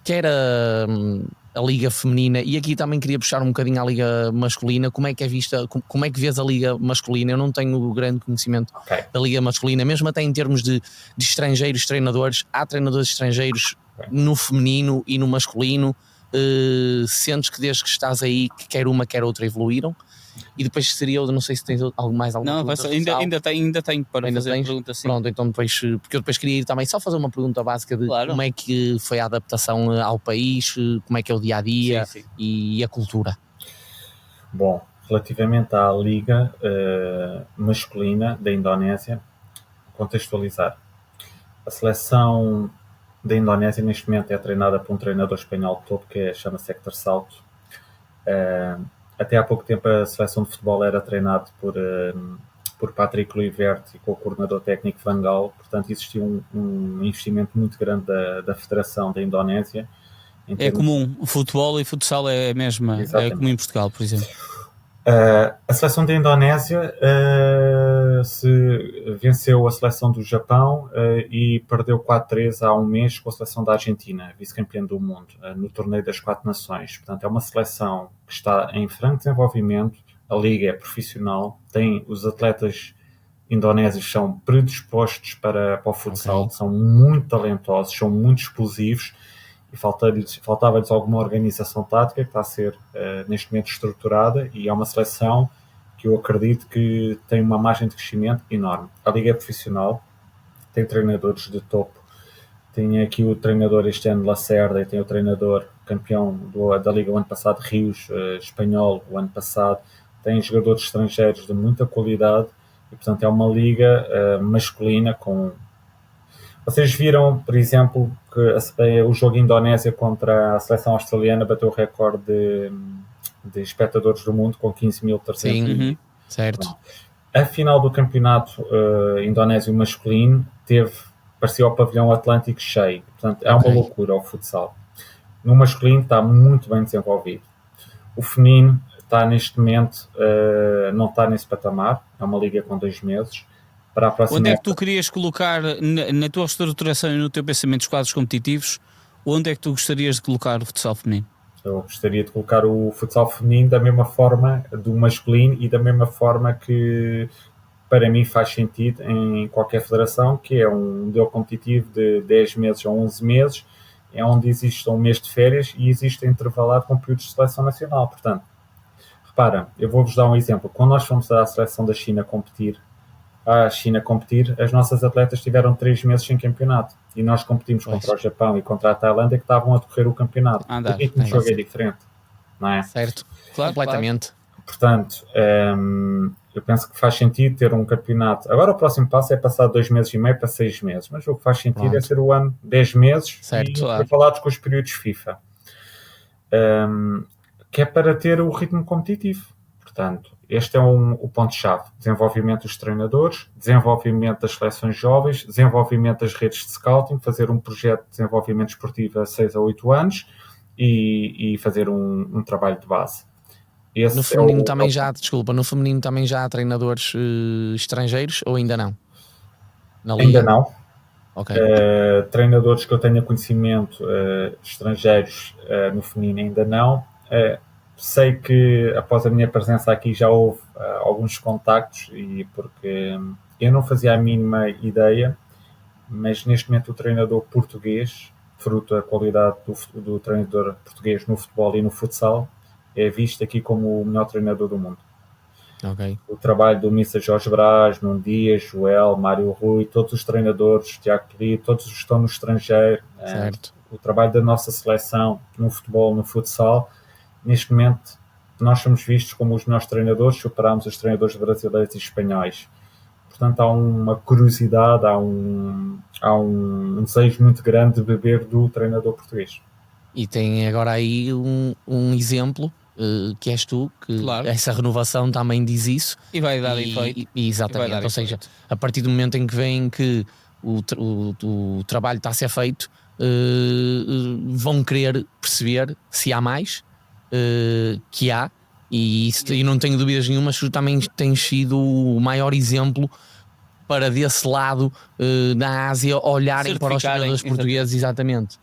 E: quer a liga feminina, e aqui também queria puxar um bocadinho a liga masculina. Como é que é vista, como é que vês a liga masculina? Eu não tenho grande conhecimento da liga masculina, mesmo até em termos de estrangeiros treinadores. Há treinadores estrangeiros no feminino e no masculino. Sentes que desde que estás aí, que quer uma quer outra evoluíram? E depois seria, não sei se tens alguma
C: não, ainda tenho para fazer a pergunta, sim.
E: Pronto, então depois, porque eu depois queria ir também só fazer uma pergunta básica de como é que foi a adaptação ao país, como é que é o dia-a-dia e a cultura.
D: Bom, relativamente à liga masculina da Indonésia, contextualizar. A seleção da Indonésia neste momento é treinada por um treinador espanhol de topo que chama-se Héctor Salto. Até há pouco tempo a seleção de futebol era treinada por Patrick Kluivert e com o coordenador técnico Van Gaal. Portanto, existia um investimento muito grande da Federação da Indonésia.
C: É comum, o futebol e futsal é a mesma, é comum em Portugal, por exemplo.
D: A seleção da Indonésia venceu a seleção do Japão e perdeu 4-3 há um mês com a seleção da Argentina, vice-campeã do mundo, no torneio das 4 nações. Portanto, é uma seleção que está em franco desenvolvimento, a liga é profissional, os atletas indonésios são predispostos para o futsal, são muito talentosos, são muito explosivos, e faltava-lhes alguma organização tática que está a ser neste momento estruturada, e é uma seleção que eu acredito que tem uma margem de crescimento enorme. A liga é profissional, tem treinadores de topo, tem aqui o treinador este ano Lacerda, e tem o treinador campeão da liga o ano passado, Rios, espanhol, o ano passado, tem jogadores estrangeiros de muita qualidade, e portanto é uma liga masculina com... Vocês viram, por exemplo, que o jogo Indonésia contra a seleção australiana bateu o recorde de espectadores do mundo com 15.300.
E: Sim, certo.
D: A final do campeonato indonésio masculino parecia o pavilhão Atlântico cheio. Portanto, é uma loucura o futsal. No masculino está muito bem desenvolvido. O feminino está neste momento, não está nesse patamar. É uma liga com 2 meses. Para a próxima
C: onde é que tu querias colocar, na tua estruturação e no teu pensamento dos quadros competitivos, onde é que tu gostarias de colocar o futsal feminino?
D: Eu gostaria de colocar o futsal feminino da mesma forma do masculino e da mesma forma que para mim faz sentido em qualquer federação, que é um modelo competitivo de 10 meses ou 11 meses, é onde existe um mês de férias e existe intervalado com períodos de seleção nacional. Portanto, repara, eu vou-vos dar um exemplo. Quando nós fomos à seleção da China competir, as nossas atletas tiveram 3 meses sem campeonato e nós competimos contra o Japão e contra a Tailândia que estavam a decorrer o campeonato. Porque o jogo é diferente, não é?
E: Certo, claro, completamente.
D: Portanto, eu penso que faz sentido ter um campeonato. Agora o próximo passo é passar de 2 meses e meio para 6 meses, mas o que faz sentido é ser o ano 10 meses
E: certo,
D: e falados com os períodos FIFA, que é para ter o ritmo competitivo. Portanto, este é o ponto-chave. Desenvolvimento dos treinadores, desenvolvimento das seleções jovens, desenvolvimento das redes de scouting, fazer um projeto de desenvolvimento esportivo a 6 a 8 anos e fazer um trabalho de base.
E: No feminino também já há treinadores estrangeiros ou ainda não?
D: Ainda não.
E: Okay.
D: Treinadores que eu tenha conhecimento estrangeiros no feminino ainda não. Sei que após a minha presença aqui já houve alguns contactos e porque eu não fazia a mínima ideia, mas neste momento o treinador português, fruto da qualidade do treinador português no futebol e no futsal, é visto aqui como o melhor treinador do mundo.
E: Okay.
D: O trabalho do Missa Jorge Brás, Nuno Dias, Joel, Mário Rui, todos os treinadores, Tiago Pelito, todos estão no estrangeiro.
E: Certo.
D: O trabalho da nossa seleção no futebol, no futsal, neste momento nós somos vistos como os melhores treinadores, superamos os treinadores brasileiros e espanhóis. Portanto, há uma curiosidade, há um desejo muito grande de beber do treinador português.
E: E tem agora aí um exemplo, que és tu, que essa renovação também diz isso.
C: E vai dar efeito.
E: Exatamente, ou seja, a partir do momento em que veem que o trabalho está a ser feito, vão querer perceber se há mais, que há, e não tenho dúvidas nenhuma, tu também tens sido o maior exemplo para desse lado na Ásia olharem para os treinadores portugueses, exatamente.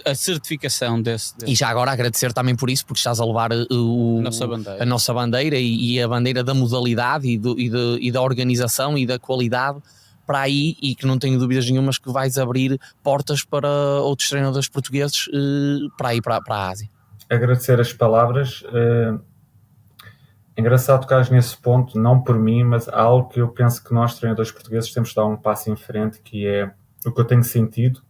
C: A certificação desse.
E: E já agora agradecer também por isso, porque estás a levar a nossa bandeira e a bandeira da modalidade e da organização e da qualidade para aí, e que não tenho dúvidas nenhumas que vais abrir portas para outros treinadores portugueses para ir para a Ásia.
D: Agradecer as palavras. Engraçado tocares nesse ponto, não por mim, mas há algo que eu penso que nós, treinadores portugueses, temos de dar um passo em frente, que é o que eu tenho sentido.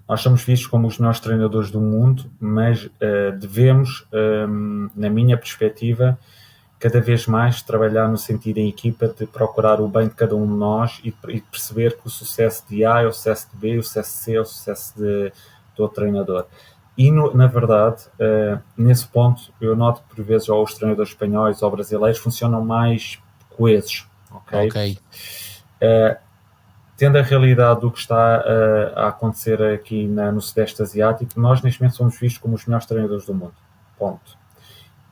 D: Nós somos vistos como os melhores treinadores do mundo, mas devemos, na minha perspectiva, cada vez mais trabalhar no sentido em equipa, de procurar o bem de cada um de nós e perceber que o sucesso de A é o sucesso de B, o sucesso de C é o sucesso do outro treinador. E, na verdade, nesse ponto, eu noto que, por vezes, ou os treinadores espanhóis ou brasileiros funcionam mais coesos. Ok. Tendo a realidade do que está a acontecer aqui no Sudeste Asiático, nós, neste momento, somos vistos como os melhores treinadores do mundo. Ponto.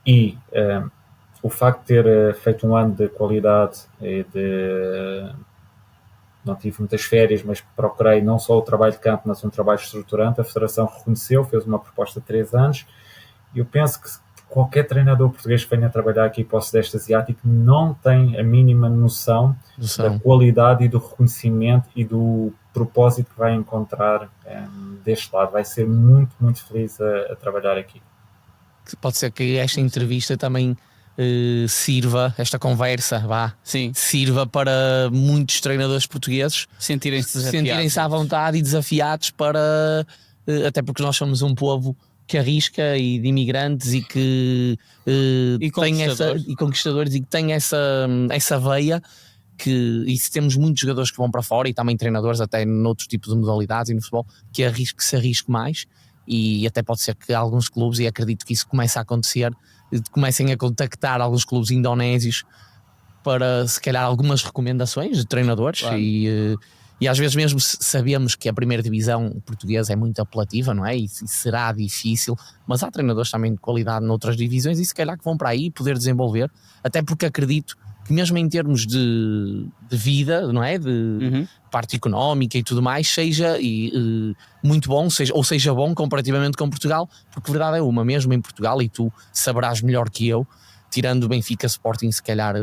D: E o facto de ter feito um ano de qualidade e não tive muitas férias, mas procurei não só o trabalho de campo, mas um trabalho estruturante. A Federação reconheceu, fez uma proposta de 3 anos, e eu penso que qualquer treinador português que venha trabalhar aqui para o Sudeste Asiático não tem a mínima noção da qualidade e do reconhecimento e do propósito que vai encontrar deste lado. Vai ser muito, muito feliz a trabalhar aqui.
E: Pode ser que esta entrevista também sirva, esta conversa sirva para muitos treinadores portugueses sentirem-se à vontade e desafiados para, até porque nós somos um povo que arrisca, e de imigrantes, e que tem conquistadores, e que tem essa veia e se temos muitos jogadores que vão para fora e também treinadores até noutros tipos de modalidades e no futebol, que se arrisque mais, e até pode ser que alguns clubes, e acredito que isso comece a acontecer, comecem a contactar alguns clubes indonésios para se calhar algumas recomendações de treinadores. Claro. E às vezes mesmo sabemos que a primeira divisão portuguesa é muito apelativa, não é? E será difícil, mas há treinadores também de qualidade noutras divisões e se calhar que vão para aí poder desenvolver, até porque acredito que mesmo em termos de vida, não é? De parte económica e tudo mais, seja muito bom, seja bom comparativamente com Portugal, porque a verdade é uma, mesmo em Portugal, e tu saberás melhor que eu, tirando o Benfica, Sporting, se calhar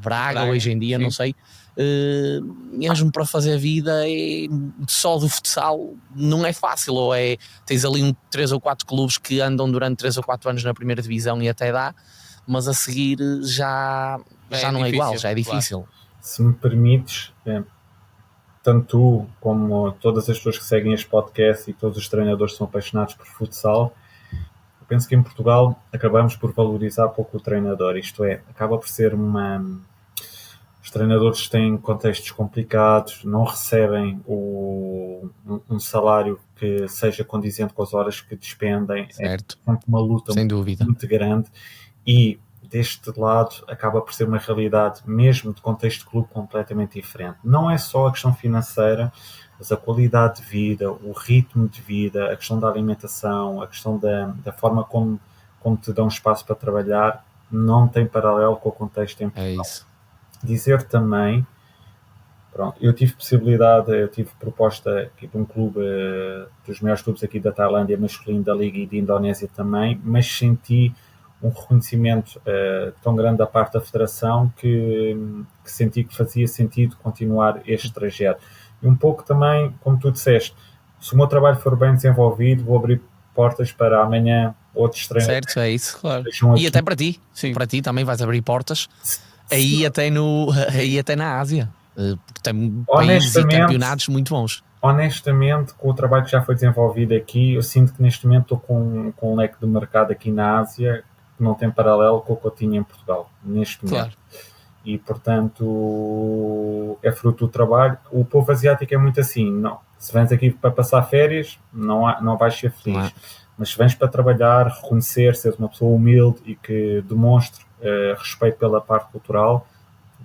E: Braga hoje em dia, sim. Não sei, mesmo para fazer vida só do futsal não é fácil, ou tens ali 3 ou 4 clubes que andam durante 3 ou 4 anos na primeira divisão e até dá, mas a seguir já não difícil, é igual, já é difícil.
D: Claro. Se me permites, tanto tu como todas as pessoas que seguem este podcast e todos os treinadores que são apaixonados por futsal, eu penso que em Portugal acabamos por valorizar pouco o treinador, isto é, acaba por ser os treinadores têm contextos complicados, não recebem um salário que seja condizente com as horas que despendem,
E: certo.
D: É uma luta
E: sem dúvida.
D: Muito grande, e deste lado acaba por ser uma realidade mesmo de contexto de clube completamente diferente. Não é só a questão financeira, mas a qualidade de vida, o ritmo de vida, a questão da alimentação, a questão da forma como te dão espaço para trabalhar, não tem paralelo com o contexto em Portugal.
E: É isso.
D: Dizer também, pronto, eu tive proposta aqui de um clube, dos melhores clubes aqui da Tailândia, masculino da Liga e de Indonésia também, mas senti um reconhecimento tão grande da parte da Federação que senti que fazia sentido continuar este trajeto. E um pouco também, como tu disseste, se o meu trabalho for bem desenvolvido, vou abrir portas para amanhã outros treinadores.
E: Certo, é isso, claro. E até para ti, sim. Para ti também vais abrir portas, aí até na Ásia, porque tem países e campeonatos muito bons.
D: Honestamente, com o trabalho que já foi desenvolvido aqui, eu sinto que neste momento estou com um leque de mercado aqui na Ásia que não tem paralelo com o que eu tinha em Portugal, neste momento. Claro. E, portanto, é fruto do trabalho. O povo asiático é muito assim, não. Se vens aqui para passar férias, não vais ser feliz. Não. Mas se vens para trabalhar, reconhecer, seres uma pessoa humilde e que demonstre respeito pela parte cultural,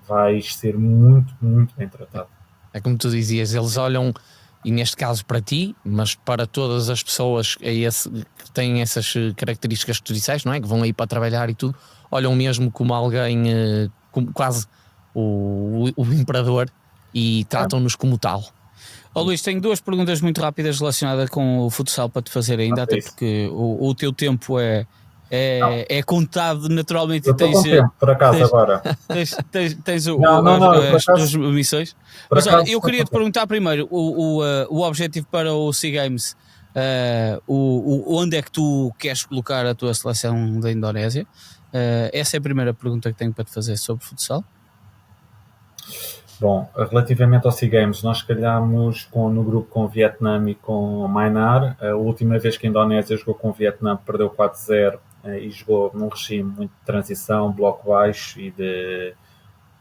D: vais ser muito, muito bem tratado.
E: É como tu dizias, eles olham, e neste caso para ti, mas para todas as pessoas que têm essas características que tu disseste, não é? Que vão aí para trabalhar e tudo, olham mesmo como alguém, como quase o imperador, e tratam-nos como tal.
C: Luís, tenho 2 perguntas muito rápidas relacionadas com o futsal para te fazer ainda, até porque o teu tempo é contado naturalmente.
D: Eu estou com tempo, por acaso, agora.
C: Tens as tuas missões. Mas olha, eu queria te perguntar primeiro o objetivo para o SEA Games, onde é que tu queres colocar a tua seleção da Indonésia? Essa é a primeira pergunta que tenho para te fazer sobre futsal.
D: Bom, relativamente ao SEA Games, nós calhámos no grupo com o Vietnã e com o Myanmar. A última vez que a Indonésia jogou com o Vietnã perdeu 4-0 e jogou num regime muito de transição, bloco baixo e de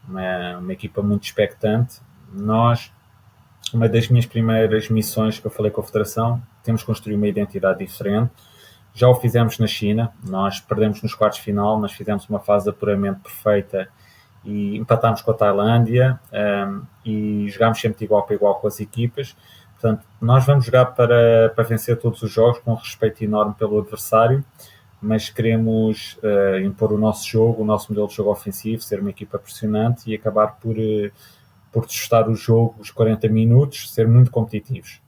D: uma equipa muito expectante. Uma das minhas primeiras missões que eu falei com a Federação, temos que construir uma identidade diferente. Já o fizemos na China, nós perdemos nos quartos de final, mas fizemos uma fase de apuramento perfeita e empatámos com a Tailândia e jogámos sempre de igual para igual com as equipas. Portanto, nós vamos jogar para vencer todos os jogos com um respeito enorme pelo adversário, mas queremos impor o nosso jogo, o nosso modelo de jogo ofensivo, ser uma equipa pressionante e acabar por testar o jogo os 40 minutos, ser muito competitivos.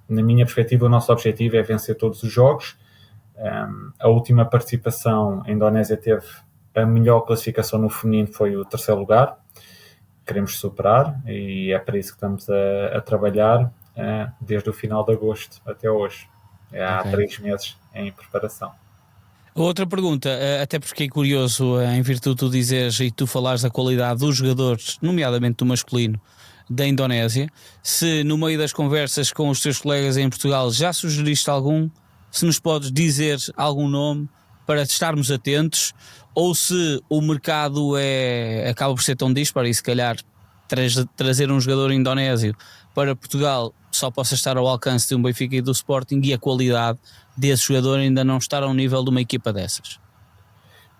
D: Na minha perspectiva, o nosso objetivo é vencer todos os jogos. A última participação, a Indonésia teve a melhor classificação no feminino, foi o 3º lugar. Queremos superar e é para isso que estamos a trabalhar desde o final de agosto até hoje. Há 3 meses em preparação.
C: Outra pergunta, até porque fiquei curioso, em virtude de tu dizeres e tu falares da qualidade dos jogadores, nomeadamente do masculino, da Indonésia, se no meio das conversas com os teus colegas em Portugal já sugeriste algum, se nos podes dizer algum nome para estarmos atentos, ou se o mercado acaba por ser tão disparo e se calhar trazer um jogador indonésio para Portugal só possa estar ao alcance de um Benfica e do Sporting e a qualidade desse jogador ainda não estar ao nível de uma equipa dessas.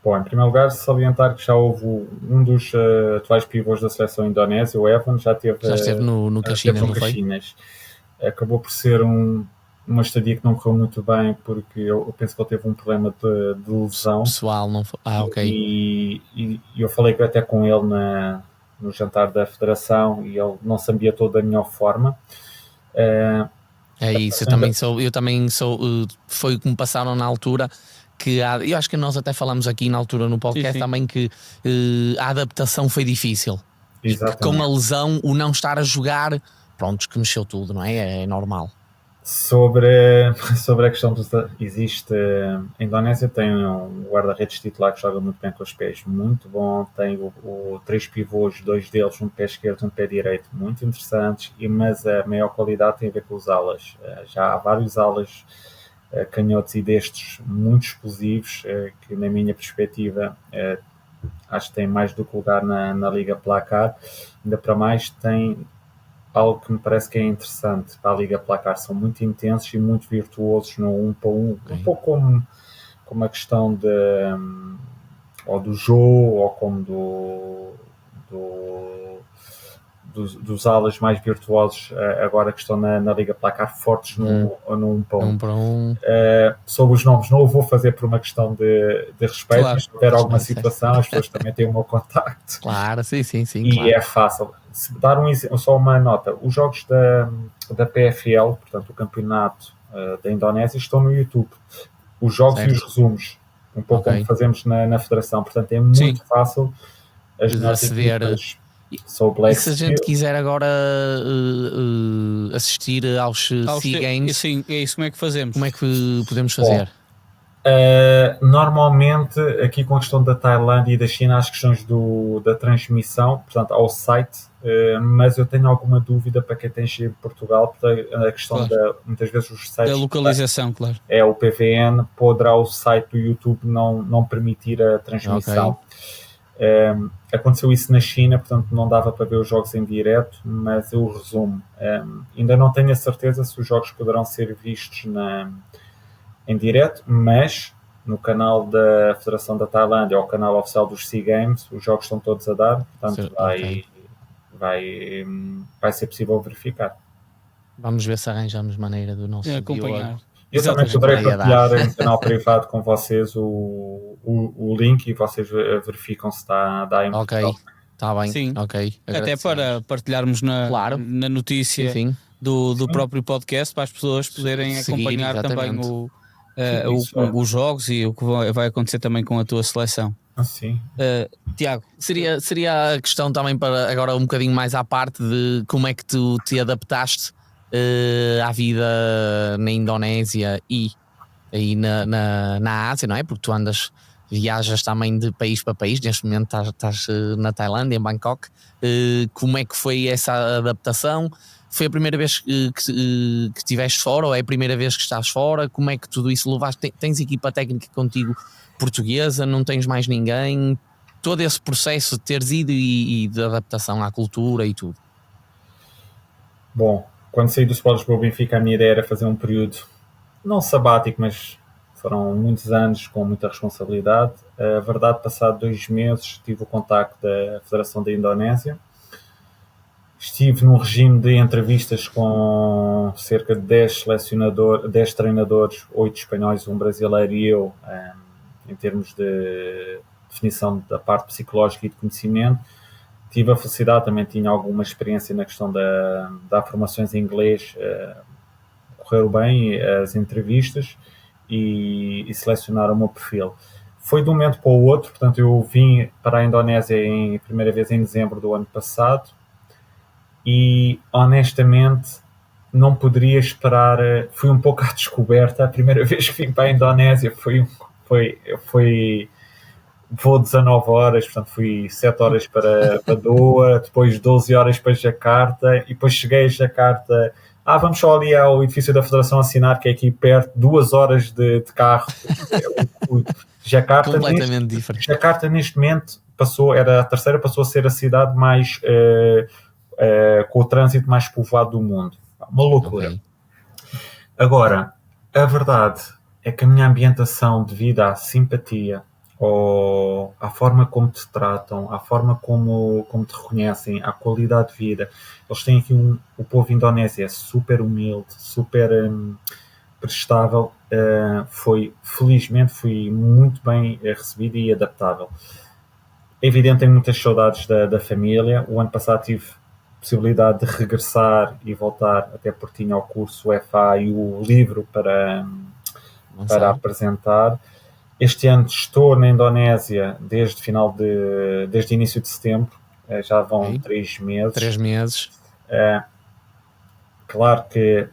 D: Bom, em primeiro lugar, salientar que já houve um dos atuais pivôs da seleção indonésia, o Evan, já esteve
E: no Caxinas, não foi?
D: Acabou por ser uma estadia que não correu muito bem, porque eu penso que ele teve um problema de lesão.
E: Pessoal, não foi? Ok.
D: E eu falei até com ele no jantar da Federação e ele não sabia toda a melhor forma.
E: É isso, eu também sou, foi o que me passaram na altura, que eu acho que nós até falamos aqui na altura no podcast, sim. Também que a adaptação foi difícil.
D: Exatamente.
E: Com a lesão, o não estar a jogar, pronto, que mexeu tudo, não é? É normal.
D: Sobre a questão existe, a Indonésia tem um guarda-redes titular que joga muito bem com os pés, muito bom, tem três pivôs, dois deles, um pé esquerdo e um pé direito, muito interessantes, mas a maior qualidade tem a ver com os alas. Já há vários alas canhotos e destes muito explosivos, que na minha perspectiva acho que tem mais do que lugar na Liga Placar, ainda para mais tem algo que me parece que é interessante para a Liga Placar, são muito intensos e muito virtuosos no 1 para 1, okay. Um pouco como a questão ou do jogo, ou como dos alas mais virtuosos agora que estão na Liga Placar, fortes no 1 para 1.
E: 1 para 1.
D: Sobre os nomes, não o vou fazer por uma questão de respeito, claro. Mas se houver alguma situação, as pessoas também têm o meu contacto.
E: Claro, sim.
D: E claro. É fácil. Se dar só uma nota, os jogos da PFL, portanto o campeonato da Indonésia, estão no YouTube. Os jogos certo. E os resumos, um pouco como fazemos na Federação, portanto é muito fácil as nossas equipas.
E: E se a gente quiser agora assistir aos SEA Games,
C: sim, é isso, como é que fazemos?
E: Como é que podemos fazer?
D: Normalmente, aqui com a questão da Tailândia e da China, as questões da transmissão, portanto, ao site, mas eu tenho alguma dúvida para quem tem em Portugal, porque a questão claro. Muitas vezes os sites...
C: Da localização, claro.
D: É o PVN, poderá o site do YouTube não permitir a transmissão. Okay. Aconteceu isso na China, portanto não dava para ver os jogos em direto, mas eu resumo. Ainda não tenho a certeza se os jogos poderão ser vistos em direto, mas no canal da Federação da Tailândia ou o canal oficial dos SEA Games, os jogos estão todos a dar, portanto vai ser possível verificar.
E: Vamos ver se arranjamos maneira do nosso
C: acompanhar.
D: Eu também poderei partilhar em canal privado com vocês o link e vocês verificam se está em Portugal.
E: Ok, está bem.
C: Sim.
E: Okay.
C: Até para partilharmos na notícia
E: sim.
C: Do próprio podcast, para as pessoas poderem acompanhar também os jogos e o que vai acontecer também com a tua seleção.
D: Sim.
C: Tiago,
E: seria a questão também para agora um bocadinho mais à parte de como é que tu te adaptaste à vida na Indonésia e aí na Ásia, não é? Porque tu viajas também de país para país, neste momento estás na Tailândia, em Bangkok. Como é que foi essa adaptação? Foi a primeira vez que estiveste fora ou é a primeira vez que estás fora? Como é que tudo isso levaste? Tens equipa técnica contigo portuguesa? Não tens mais ninguém? Todo esse processo de teres ido e de adaptação à cultura e tudo.
D: Bom, quando saí do Sport Lisboa Benfica, a minha ideia era fazer um período, não sabático, mas foram muitos anos com muita responsabilidade. A verdade, passado 2 meses, tive o contacto da Federação da Indonésia. Estive num regime de entrevistas com cerca de 10 treinadores, 8 espanhóis, um brasileiro e eu, em termos de definição da parte psicológica e de conhecimento. Tive a felicidade, também tinha alguma experiência na questão da formações em inglês, correram bem as entrevistas e selecionaram o meu perfil. Foi de um momento para o outro, portanto eu vim para a Indonésia primeira vez em dezembro do ano passado e honestamente não poderia esperar, fui um pouco à descoberta. A primeira vez que vim para a Indonésia foi voo 19 horas, portanto fui 7 horas para Doha, depois 12 horas para Jakarta e depois cheguei a Jakarta vamos só ali ao edifício da Federação assinar, que é aqui perto, 2 horas de carro. Jakarta,
E: completamente diferente.
D: Jakarta neste momento era a terceira, passou a ser a cidade mais com o trânsito mais povoado do mundo. Uma loucura.
E: Okay.
D: Agora, a verdade é que a minha ambientação, devido à simpatia, ou à forma como te tratam, à forma como te reconhecem, à qualidade de vida, eles têm aqui o povo indonésio é super humilde, super prestável, felizmente fui muito bem recebido e adaptável. É evidente, tenho muitas saudades da família. O ano passado tive possibilidade de regressar e voltar, até porque tinha o curso UFA e o livro para apresentar. Este ano estou na Indonésia desde início de setembro, já vão 3 meses.
E: 3 meses.
D: Claro que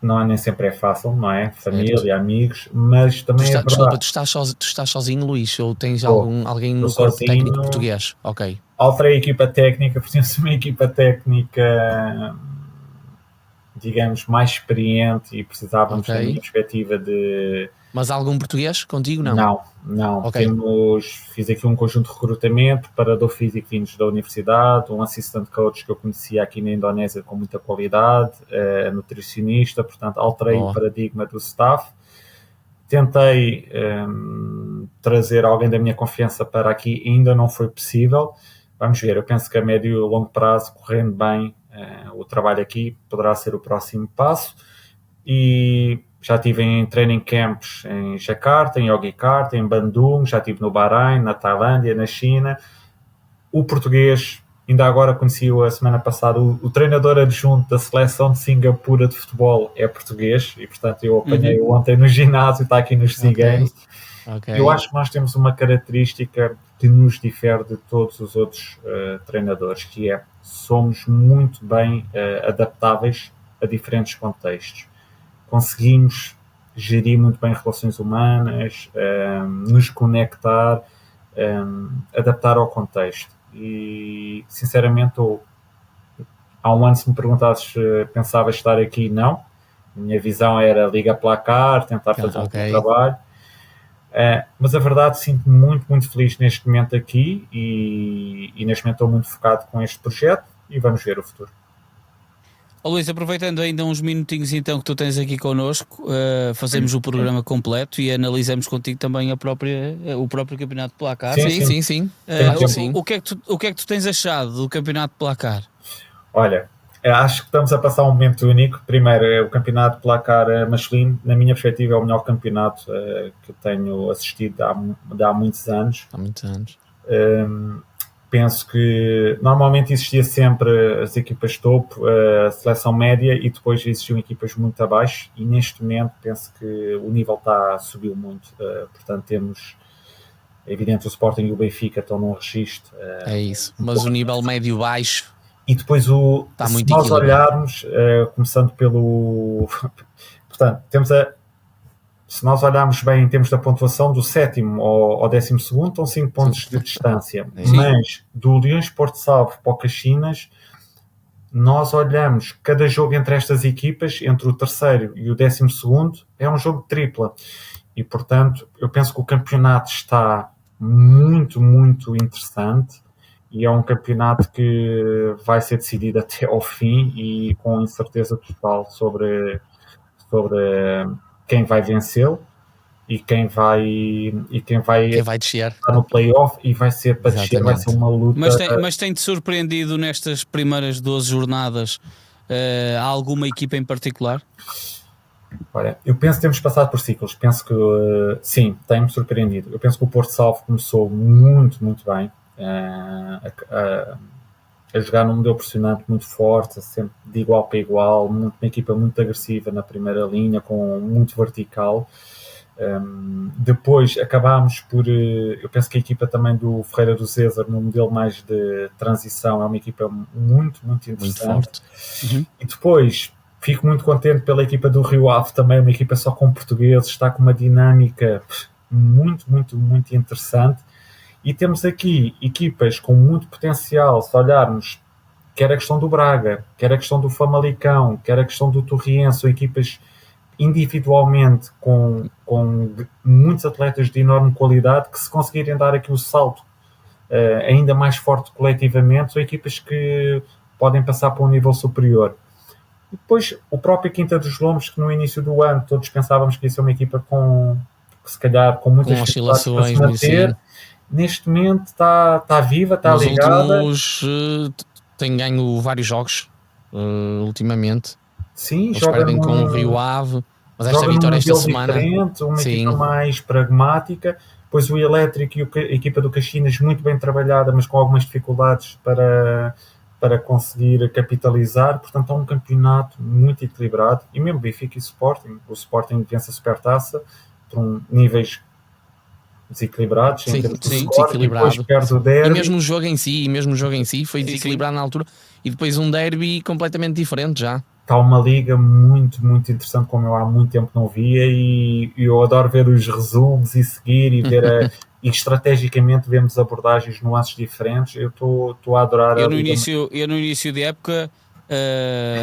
D: não é nem sempre fácil, não é? Família, amigos, mas também
E: Desculpa, tu estás sozinho, Luís? Ou tens alguém no corpo técnico português? Ok.
D: Alterei a equipa técnica, pertence uma equipa técnica, digamos, mais experiente e precisávamos da minha perspectiva de...
E: Mas algum português contigo? Não.
D: Okay. Fiz aqui um conjunto de recrutamento, parador físico vindos da universidade, um assistant coach que eu conhecia aqui na Indonésia com muita qualidade, nutricionista, portanto alterei o paradigma do staff. Tentei trazer alguém da minha confiança para aqui, ainda não foi possível. Vamos ver, eu penso que a médio e longo prazo, correndo bem, o trabalho aqui poderá ser o próximo passo. E já estive em training camps em Jakarta, em Yogyakarta, em Bandung, já estive no Bahrein, na Tailândia, na China. O português, ainda agora conheci-o a semana passada, o treinador adjunto da seleção de Singapura de futebol é português e, portanto, eu apanhei-o ontem no ginásio, está aqui nos Cigães. Okay. Eu acho que nós temos uma característica que nos difere de todos os outros treinadores, que é, somos muito bem adaptáveis a diferentes contextos. Conseguimos gerir muito bem relações humanas, nos conectar, adaptar ao contexto. E, sinceramente, há um ano, se me perguntasses se pensava estar aqui, não. A minha visão era liga placar, tentar fazer um bom trabalho. Mas a verdade, sinto-me muito, muito feliz neste momento aqui e neste momento estou muito focado com este projeto e vamos ver o futuro.
C: Luís, aproveitando ainda uns minutinhos então que tu tens aqui connosco, fazemos o programa completo e analisamos contigo também o próprio campeonato de placar.
E: Sim.
C: O que é que tu tens achado do campeonato de placar?
D: Olha, acho que estamos a passar um momento único. Primeiro, o campeonato de placar masculino, na minha perspectiva, é o melhor campeonato que eu tenho assistido há muitos anos. Penso que normalmente existia sempre as equipas topo, a seleção média e depois existiam equipas muito abaixo e neste momento penso que o nível subiu muito. Portanto, temos, é evidente, o Sporting e o Benfica estão num registro.
E: É isso, mas o nível médio-baixo...
D: E depois, se nós olharmos, começando pelo... Portanto, se nós olharmos bem em termos da pontuação, do 7º ao 12º, estão 5 pontos de distância. Mas do Leões Porto Salvo para o Caxinas, nós olhamos cada jogo entre estas equipas, entre o 3º e o 12º, é um jogo de tripla. E, portanto, eu penso que o campeonato está muito, muito interessante e é um campeonato que vai ser decidido até ao fim e com incerteza total sobre quem vai vencê-lo e quem vai
E: descer
D: no play-off e vai ser para descer, vai ser uma luta.
C: Mas tem-te surpreendido nestas primeiras 12 jornadas alguma equipa em particular?
D: Olha, eu penso que temos passado por ciclos. Penso que sim, tem-me surpreendido. Eu penso que o Porto Salvo começou muito, muito bem a jogar num modelo pressionante muito forte, sempre de igual para igual, uma equipa muito agressiva na primeira linha, com muito vertical. Depois acabámos por... eu penso que a equipa também do Ferreira do César, no modelo mais de transição, é uma equipa muito, muito interessante.
E: Muito forte.
D: E depois fico muito contente pela equipa do Rio Ave também, uma equipa só com portugueses, está com uma dinâmica muito, muito, muito interessante. E temos aqui equipas com muito potencial, se olharmos quer a questão do Braga, quer a questão do Famalicão, quer a questão do Torriense, são equipas individualmente com muitos atletas de enorme qualidade que, se conseguirem dar aqui o salto ainda mais forte coletivamente, são equipas que podem passar para um nível superior. E depois o próprio Quinta dos Lombos, que no início do ano todos pensávamos que ia ser uma equipa que se calhar com muitas
E: oscilações,
D: para se manter, neste momento está viva, está ligada.
E: Últimos tem ganho vários jogos ultimamente.
D: Sim,
E: eles perdem com o Rio Ave, mas esta vitória esta semana
D: uma equipa mais pragmática. Depois o Elétrico e a equipa do Caxinas muito bem trabalhada, mas com algumas dificuldades para conseguir capitalizar. Portanto, é um campeonato muito equilibrado, e mesmo Benfica e Sporting, o Sporting vence a Supertaça por níveis desequilibrados,
E: desequilibrado.
D: Depois perde o derby.
E: E mesmo o jogo em si foi desequilibrado na altura, e depois um derby completamente diferente já.
D: Está uma liga muito, muito interessante, como eu há muito tempo não via, e eu adoro ver os resumos e seguir e ver e estrategicamente vemos abordagens, nuances diferentes. Eu estou a adorar.
C: Eu no início da época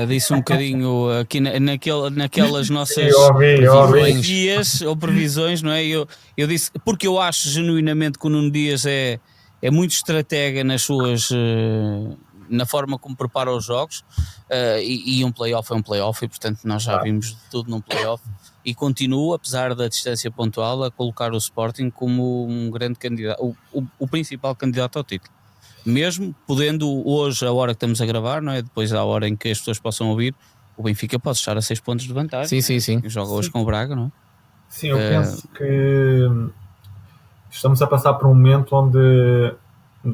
C: disse um bocadinho aqui naquelas nossas previsões, não é? Eu disse, porque eu acho genuinamente que o Nuno Dias é muito estratega nas suas na forma como prepara os jogos, e um play-off é um play-off, e portanto nós já vimos de tudo num play-off, e continuo, apesar da distância pontual, a colocar o Sporting como um grande candidato, o principal candidato ao título, mesmo podendo hoje, a hora que estamos a gravar, não é? Depois à hora em que as pessoas possam ouvir, o Benfica pode estar a 6 pontos de vantagem.
E: Sim.
C: Joga hoje com o Braga, não é?
D: Sim, eu penso que estamos a passar por um momento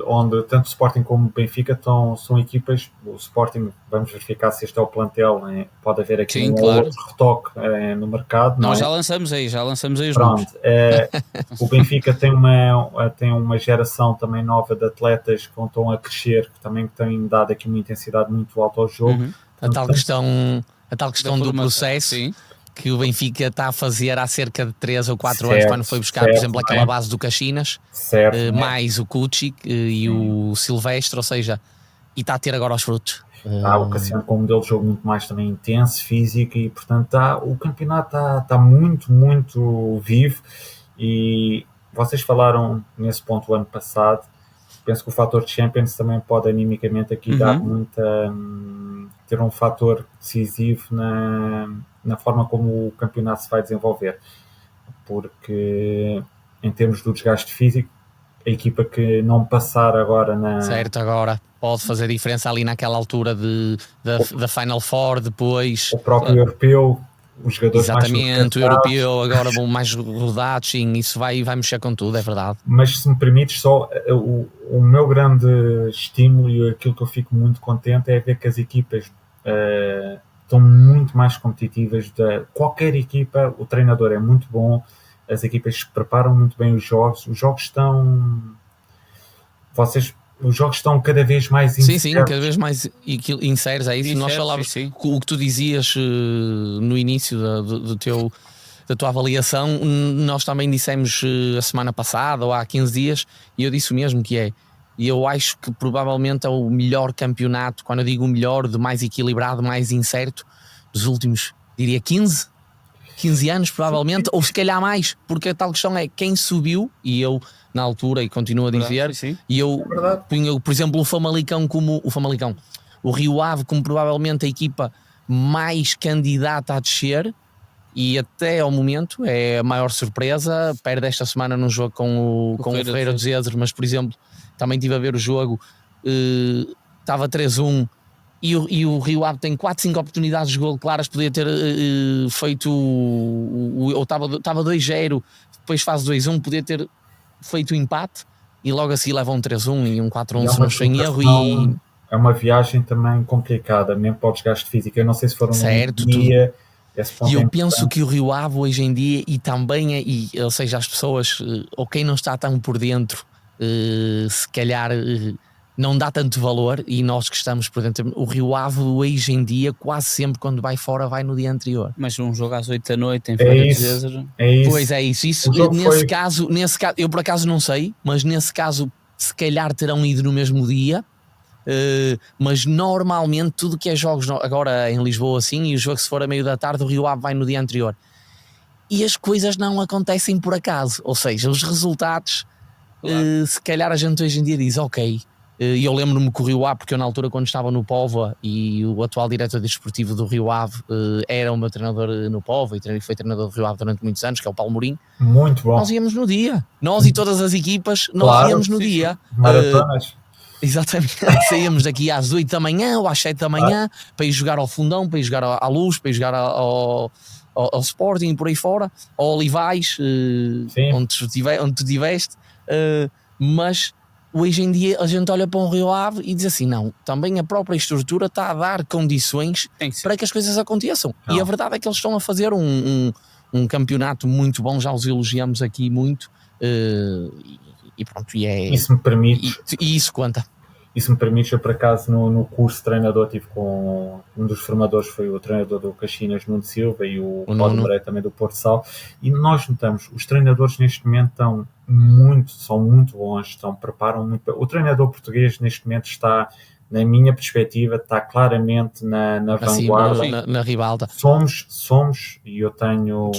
D: onde tanto o Sporting como o Benfica são equipas. O Sporting, vamos verificar se este é o plantel, né? Pode haver aqui outro retoque no mercado.
C: Nós já lançamos aí os
D: Pronto, o Benfica tem uma geração também nova de atletas que estão a crescer, que também têm dado aqui uma intensidade muito alta ao jogo.
E: A tal questão do processo, sim, que o Benfica está a fazer há cerca de 3 ou 4 anos, quando foi buscar, por exemplo, aquela base do Caxinas, mais o Kucic e o Silvestre, ou seja, e está a ter agora os frutos.
D: O Cassiano com um modelo de jogo muito mais também intenso, físico, e portanto o campeonato está muito, muito vivo. E vocês falaram nesse ponto o ano passado, penso que o fator Champions também pode animicamente aqui dar ter um fator decisivo na forma como o campeonato se vai desenvolver, porque em termos do desgaste físico, a equipa que não passar agora
E: agora pode fazer diferença ali naquela altura da Final Four, depois
D: o próprio europeu, os jogadores
E: exatamente, o europeu agora vão mais rodados, sim, isso vai mexer com tudo, é verdade.
D: Mas se me permites, só o meu grande estímulo e aquilo que eu fico muito contente é ver que as equipas estão muito mais competitivas. Qualquer equipa, o treinador é muito bom, as equipas preparam muito bem os jogos estão cada vez mais
E: incertos. Sim, cada vez mais incertos, é isso. Nós falávamos, o que tu dizias no início da tua avaliação, nós também dissemos a semana passada ou há 15 dias, e eu disse o mesmo, e eu acho que provavelmente é o melhor campeonato, quando eu digo o melhor, de mais equilibrado, mais incerto, dos últimos, diria 15 anos provavelmente, ou se calhar mais, porque a tal questão é quem subiu, e eu na altura, e continuo a dizer, e eu punho, por exemplo, o Famalicão, o Rio Ave como provavelmente a equipa mais candidata a descer, e até ao momento é a maior surpresa. Perde esta semana num jogo com o Ferreira dos Ezers, mas por exemplo também estive a ver o jogo, estava 3-1 e o Rio Ave tem 4-5 oportunidades de golo claras, podia ter feito ou estava 2-0, depois faz 2-1, podia ter feito o empate, e logo assim leva um 3-1 e um 4-1 se não estou em erro. E
D: é uma viagem também complicada, mesmo para o desgaste físico. Eu não sei se foram
E: certo,
D: dia.
E: E eu penso que o Rio Ave hoje em dia, e também ou seja, as pessoas, ou quem não está tão por dentro, se calhar não dá tanto valor, e nós que estamos por dentro, o Rio Ave hoje em dia quase sempre quando vai fora vai no dia anterior.
C: Mas um jogo às 8 da noite em Feira de César.
E: Pois é isso nesse caso eu por acaso não sei, mas nesse caso se calhar terão ido no mesmo dia, mas normalmente tudo que é jogos agora em Lisboa assim, e o jogo se for a meio da tarde, o Rio Ave vai no dia anterior. E as coisas não acontecem por acaso, ou seja, os resultados, se calhar a gente hoje em dia diz, ok, e eu lembro-me que o Rio Ave, porque eu na altura quando estava no Póvoa e o atual diretor desportivo do Rio Ave era o meu treinador no Póvoa e foi treinador do Rio Ave durante muitos anos, que é o Paulo Mourinho.
D: Muito bom.
E: Nós íamos no dia, nós e todas as equipas, nós íamos no dia.
D: Maratonas.
E: Exatamente, saíamos daqui às 8 da manhã ou às 7 da manhã para ir jogar ao Fundão, para ir jogar à Luz, para ir jogar ao Sporting, por aí fora, ao Olivais, onde tu tiveste, mas hoje em dia a gente olha para um Rio Ave e diz assim, não, também a própria estrutura está a dar condições para que as coisas aconteçam. Não. E a verdade é que eles estão a fazer um campeonato muito bom, já os elogiamos aqui muito, e pronto,
D: isso me permite,
E: e isso conta.
D: Isso me permite, eu por acaso no curso de treinador tive com um dos formadores, foi o treinador do Caxinas, Nuno Silva, e o Paulo Moreira também do Porto Sal, e nós notamos, os treinadores neste momento são muito bons, preparam muito bem. O treinador português neste momento está, na minha perspectiva, está claramente na vanguarda,
E: na ribalta.
D: Somos, e eu tenho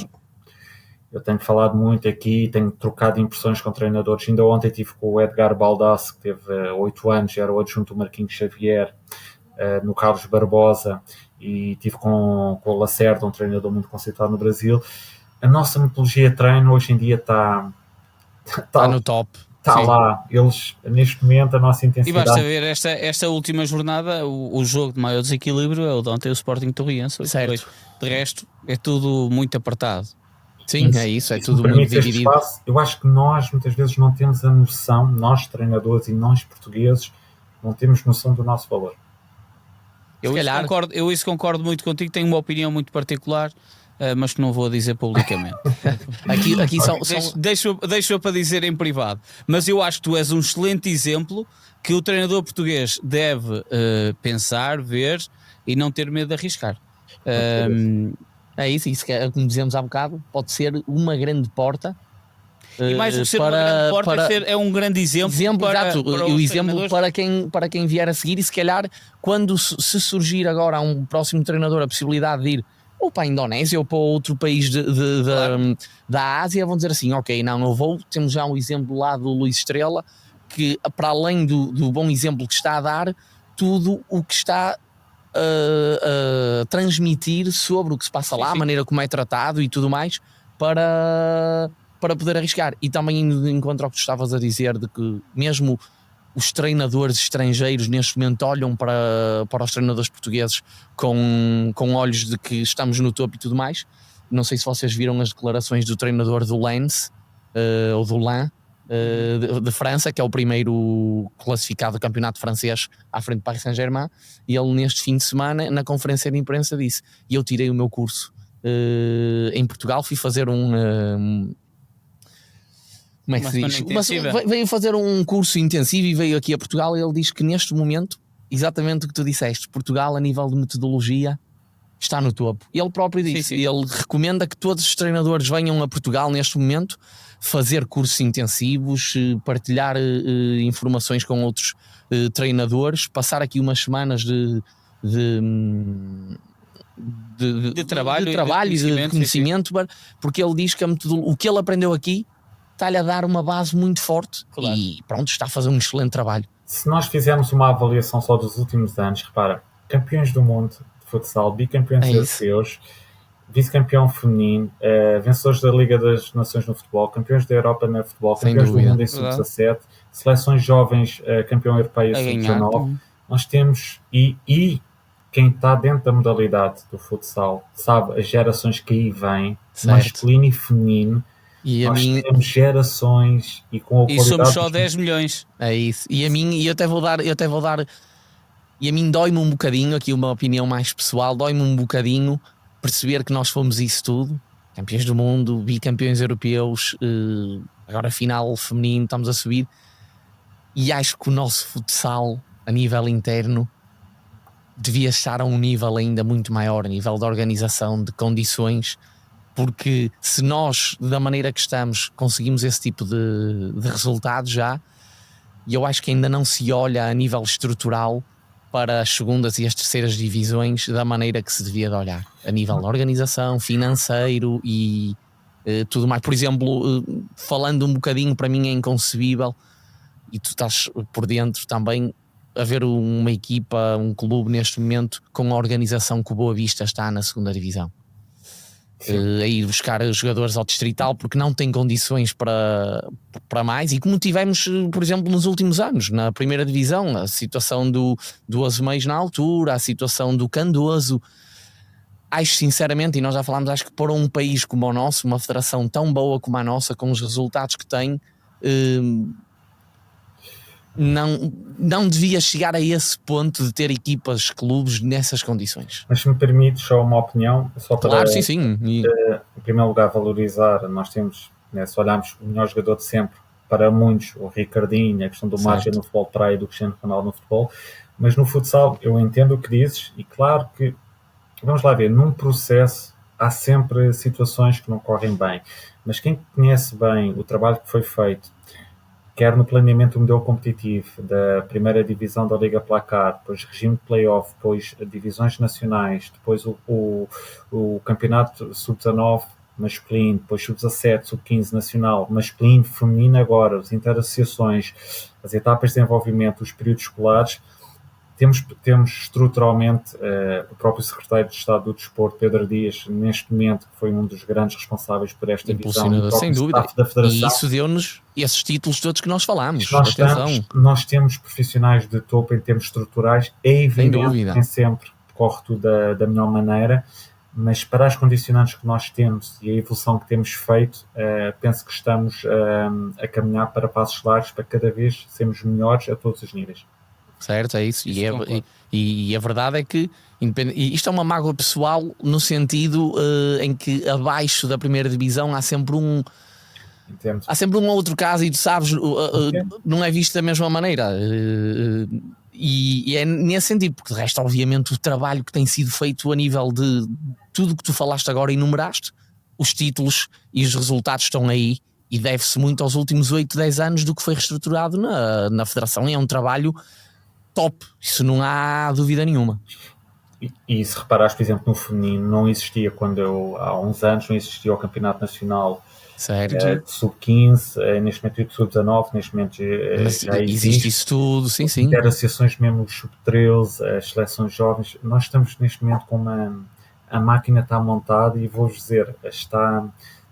D: falado muito aqui, tenho trocado impressões com treinadores. Ainda ontem estive com o Edgar Baldassi, que teve 8 anos, era o adjunto do Marquinhos Xavier, no Carlos Barbosa, e estive com o Lacerda, um treinador muito conceituado no Brasil. A nossa metodologia de treino hoje em dia está
E: no top.
D: Está lá, eles neste momento a nossa intensidade.
C: E basta ver esta última jornada, o jogo de maior desequilíbrio é o de ontem, o Sporting Torriense.
E: Certo.
C: De resto é tudo muito apertado.
E: Sim, é tudo muito dividido.
D: Eu acho que nós muitas vezes não temos a noção, nós treinadores e nós portugueses, não temos noção do nosso valor.
C: Eu isso concordo muito contigo, tenho uma opinião muito particular, mas que não vou dizer publicamente.
E: aqui são...
C: Deixa para dizer em privado. Mas eu acho que tu és um excelente exemplo que o treinador português deve pensar, ver e não ter medo de arriscar.
E: É isso que é, como dizemos há bocado, pode ser uma grande porta.
C: E mais do que ser uma grande porta, é um grande exemplo para
E: o exemplo para quem vier a seguir. E se calhar, quando se surgir agora a um próximo treinador a possibilidade de ir ou para a Indonésia ou para outro país da Ásia, vão dizer assim, ok, não, eu vou. Temos já um exemplo lá do Luís Estrela, que para além do bom exemplo que está a dar, tudo o que está a transmitir sobre o que se passa lá, a maneira como é tratado e tudo mais, para poder arriscar. E também indo de encontro ao que tu estavas a dizer, de que mesmo os treinadores estrangeiros neste momento olham para os treinadores portugueses com olhos de que estamos no topo e tudo mais. Não sei se vocês viram as declarações do treinador do Lens, ou do Lens, de França, que é o primeiro classificado do campeonato francês à frente do Paris Saint-Germain, e ele neste fim de semana na conferência de imprensa disse, e eu tirei o meu curso em Portugal, fui fazer como é que se diz? Veio fazer um curso intensivo e veio aqui a Portugal, e ele diz que neste momento, exatamente o que tu disseste, Portugal a nível de metodologia está no topo. Ele próprio disse, ele recomenda que todos os treinadores venham a Portugal neste momento fazer cursos intensivos, partilhar informações com outros treinadores, passar aqui umas semanas de
C: trabalho
E: e de conhecimento, porque ele diz que o que ele aprendeu aqui está-lhe a dar uma base muito forte, claro. E pronto, está a fazer um excelente trabalho.
D: Se nós fizermos uma avaliação só dos últimos anos, repara, campeões do mundo de futsal, bicampeões europeus, vice-campeão feminino, vencedores da Liga das Nações no futebol, campeões da Europa no futebol, campeões do mundo em sub-17, seleções jovens, campeão europeia sub-19, nós temos, e quem está dentro da modalidade do futsal sabe as gerações que aí vêm, masculino e feminino, e nós temos gerações e com a
C: qualidade... E somos só 10 milhões.
E: É isso. E a mim, eu até vou dar... E a mim dói-me um bocadinho, aqui uma opinião mais pessoal, dói-me um bocadinho perceber que nós fomos isso tudo. Campeões do mundo, bicampeões europeus, agora final feminino, estamos a subir. E acho que o nosso futsal, a nível interno, devia estar a um nível ainda muito maior, a nível de organização, de condições... Porque se nós, da maneira que estamos, conseguimos esse tipo de resultados já, e eu acho que ainda não se olha a nível estrutural para as segundas e as terceiras divisões da maneira que se devia de olhar, a nível da organização, financeiro e tudo mais. Por exemplo, falando um bocadinho, para mim é inconcebível, e tu estás por dentro também, haver uma equipa, um clube neste momento com a organização que o Boa Vista está na segunda divisão. A ir buscar jogadores ao distrital porque não tem condições para mais, e como tivemos, por exemplo, nos últimos anos na primeira divisão, a situação do Azemeiros na altura, a situação do Candoso. Acho sinceramente, e nós já falámos, acho que para um país como o nosso, uma federação tão boa como a nossa, com os resultados que tem, não devia chegar a esse ponto de ter equipas, clubes nessas condições.
D: Mas se me permite só uma opinião, só para,
E: claro, sim.
D: Em primeiro lugar, valorizar, nós temos, né, se olharmos o melhor jogador de sempre, para muitos, o Ricardinho, a questão do Mágica no futebol praia e do Cristiano Ronaldo no futebol, mas no futsal eu entendo o que dizes, e claro que, vamos lá ver, num processo há sempre situações que não correm bem, mas quem conhece bem o trabalho que foi feito, quer no planeamento do modelo competitivo da primeira divisão da Liga Placar, depois regime de play-off, depois divisões nacionais, depois o campeonato sub-19 masculino, depois sub-17, sub-15 nacional, masculino, feminino agora, as interassociações, as etapas de desenvolvimento, os períodos escolares. Temos estruturalmente o próprio secretário de Estado do Desporto, Pedro Dias, neste momento, que foi um dos grandes responsáveis por esta divisão,
E: sem dúvida,
D: da Federação.
E: E isso deu-nos esses títulos todos que nós falámos.
D: Nós temos profissionais de topo em termos estruturais, é evidente que nem sempre corre tudo da melhor maneira, mas para as condicionantes que nós temos e a evolução que temos feito, penso que estamos a caminhar para passos largos, para cada vez sermos melhores a todos os níveis.
E: Certo, é isso. E a verdade é que isto é uma mágoa pessoal no sentido em que abaixo da primeira divisão há sempre um outro caso, e tu sabes, não é visto da mesma maneira, e é nesse sentido, porque de resto obviamente o trabalho que tem sido feito a nível de tudo que tu falaste agora e enumeraste, os títulos e os resultados estão aí, e deve-se muito aos últimos 8, 10 anos do que foi reestruturado na Federação. É um trabalho top, isso não há dúvida nenhuma.
D: E se reparares, por exemplo, no feminino, não existia há uns anos, não existia o Campeonato Nacional de sub-15, neste momento o sub-19, neste momento já
E: existe isso tudo, sim.
D: Ter associações mesmo, os sub-13, as seleções jovens. Nós estamos neste momento com a máquina está montada, e vou-vos dizer,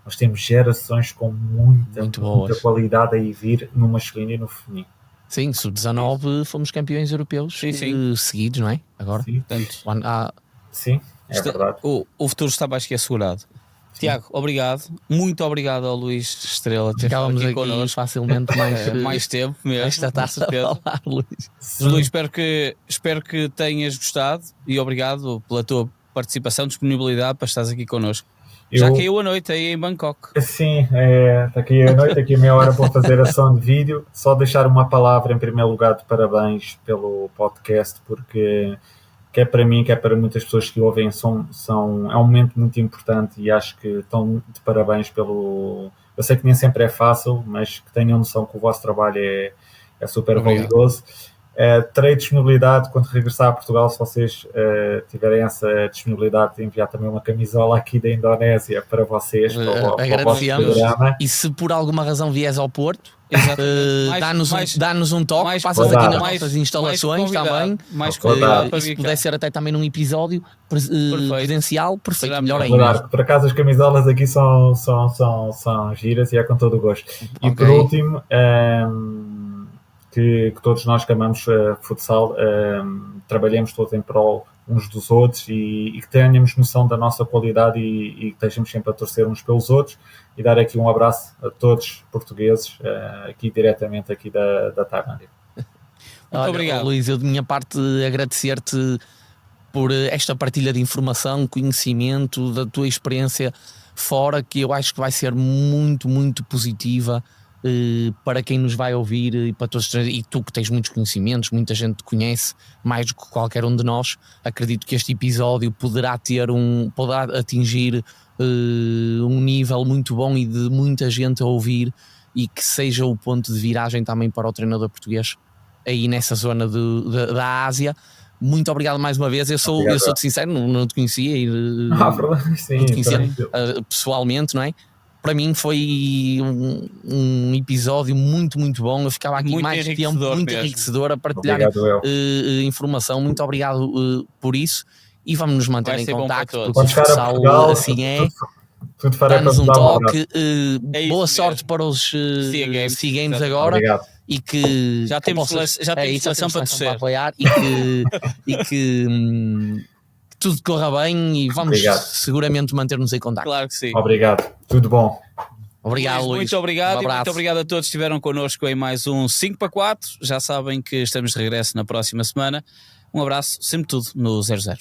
D: nós temos gerações com muita qualidade a ir vir no masculino e no feminino.
E: Sim, sub-19 fomos campeões europeus seguidos, não é? Agora.
D: Sim, sim, é verdade.
C: O futuro está mais que assegurado. Sim. Tiago, obrigado. Muito obrigado ao Luís Estrela.
E: Ficávamos aqui connosco facilmente
C: mais tempo mesmo.
E: Esta taça a falar, Luís.
C: Luís, espero que tenhas gostado, e obrigado pela tua participação, disponibilidade para estares aqui connosco. Já caiu a noite aí em Bangkok.
D: Sim, está aqui a noite, aqui meia hora para fazer ação de vídeo. Só deixar uma palavra em primeiro lugar de parabéns pelo podcast, porque quer para mim, quer para muitas pessoas que ouvem, é um momento muito importante, e acho que estão de parabéns pelo... Eu sei que nem sempre é fácil, mas que tenham noção que o vosso trabalho é super valioso. Terei disponibilidade quando regressar a Portugal, se vocês tiverem essa disponibilidade, de enviar também uma camisola aqui da Indonésia para vocês, para o vosso programa.
E: E se por alguma razão vies ao Porto, dá-nos um toque, passas aqui nas nossas instalações também, se puder ser até também num episódio presencial, perfeito, melhor ainda.
D: Por acaso as camisolas aqui são giras, e é com todo o gosto. E por último, que todos nós que amamos futsal trabalhemos todos em prol uns dos outros, e que tenhamos noção da nossa qualidade, e que estejamos sempre a torcer uns pelos outros, e dar aqui um abraço a todos portugueses, aqui diretamente aqui da Tailândia.
E: Muito obrigado, Luís. Eu de minha parte agradecer-te por esta partilha de informação, conhecimento, da tua experiência fora, que eu acho que vai ser muito, muito positiva para quem nos vai ouvir, e para todos. E tu que tens muitos conhecimentos, muita gente te conhece mais do que qualquer um de nós, acredito que este episódio poderá atingir um nível muito bom, e de muita gente a ouvir, e que seja o ponto de viragem também para o treinador português aí nessa zona da Ásia. Muito obrigado mais uma vez. Eu sou-te sincero, não te conhecia e
D: sim,
E: não te conhecia pessoalmente, não é? Para mim foi um episódio muito, muito bom. Eu ficava aqui
C: muito
E: mais tempo, muito enriquecedor a partilhar informação. Muito obrigado por isso e vamos nos manter em contacto, porque o futsal assim é. Dá-nos um toque. Boa sorte para os SEA Games agora.
D: Obrigado.
E: E que
C: já temos seleção para terceiro
E: apoiar e que tudo corra bem e vamos seguramente manter-nos em contacto.
C: Claro que sim.
D: Obrigado, tudo bom.
E: Obrigado, Luís.
C: Muito obrigado e muito obrigado a todos que estiveram connosco em mais um 5 para 4. Já sabem que estamos de regresso na próxima semana. Um abraço, sempre tudo no 00.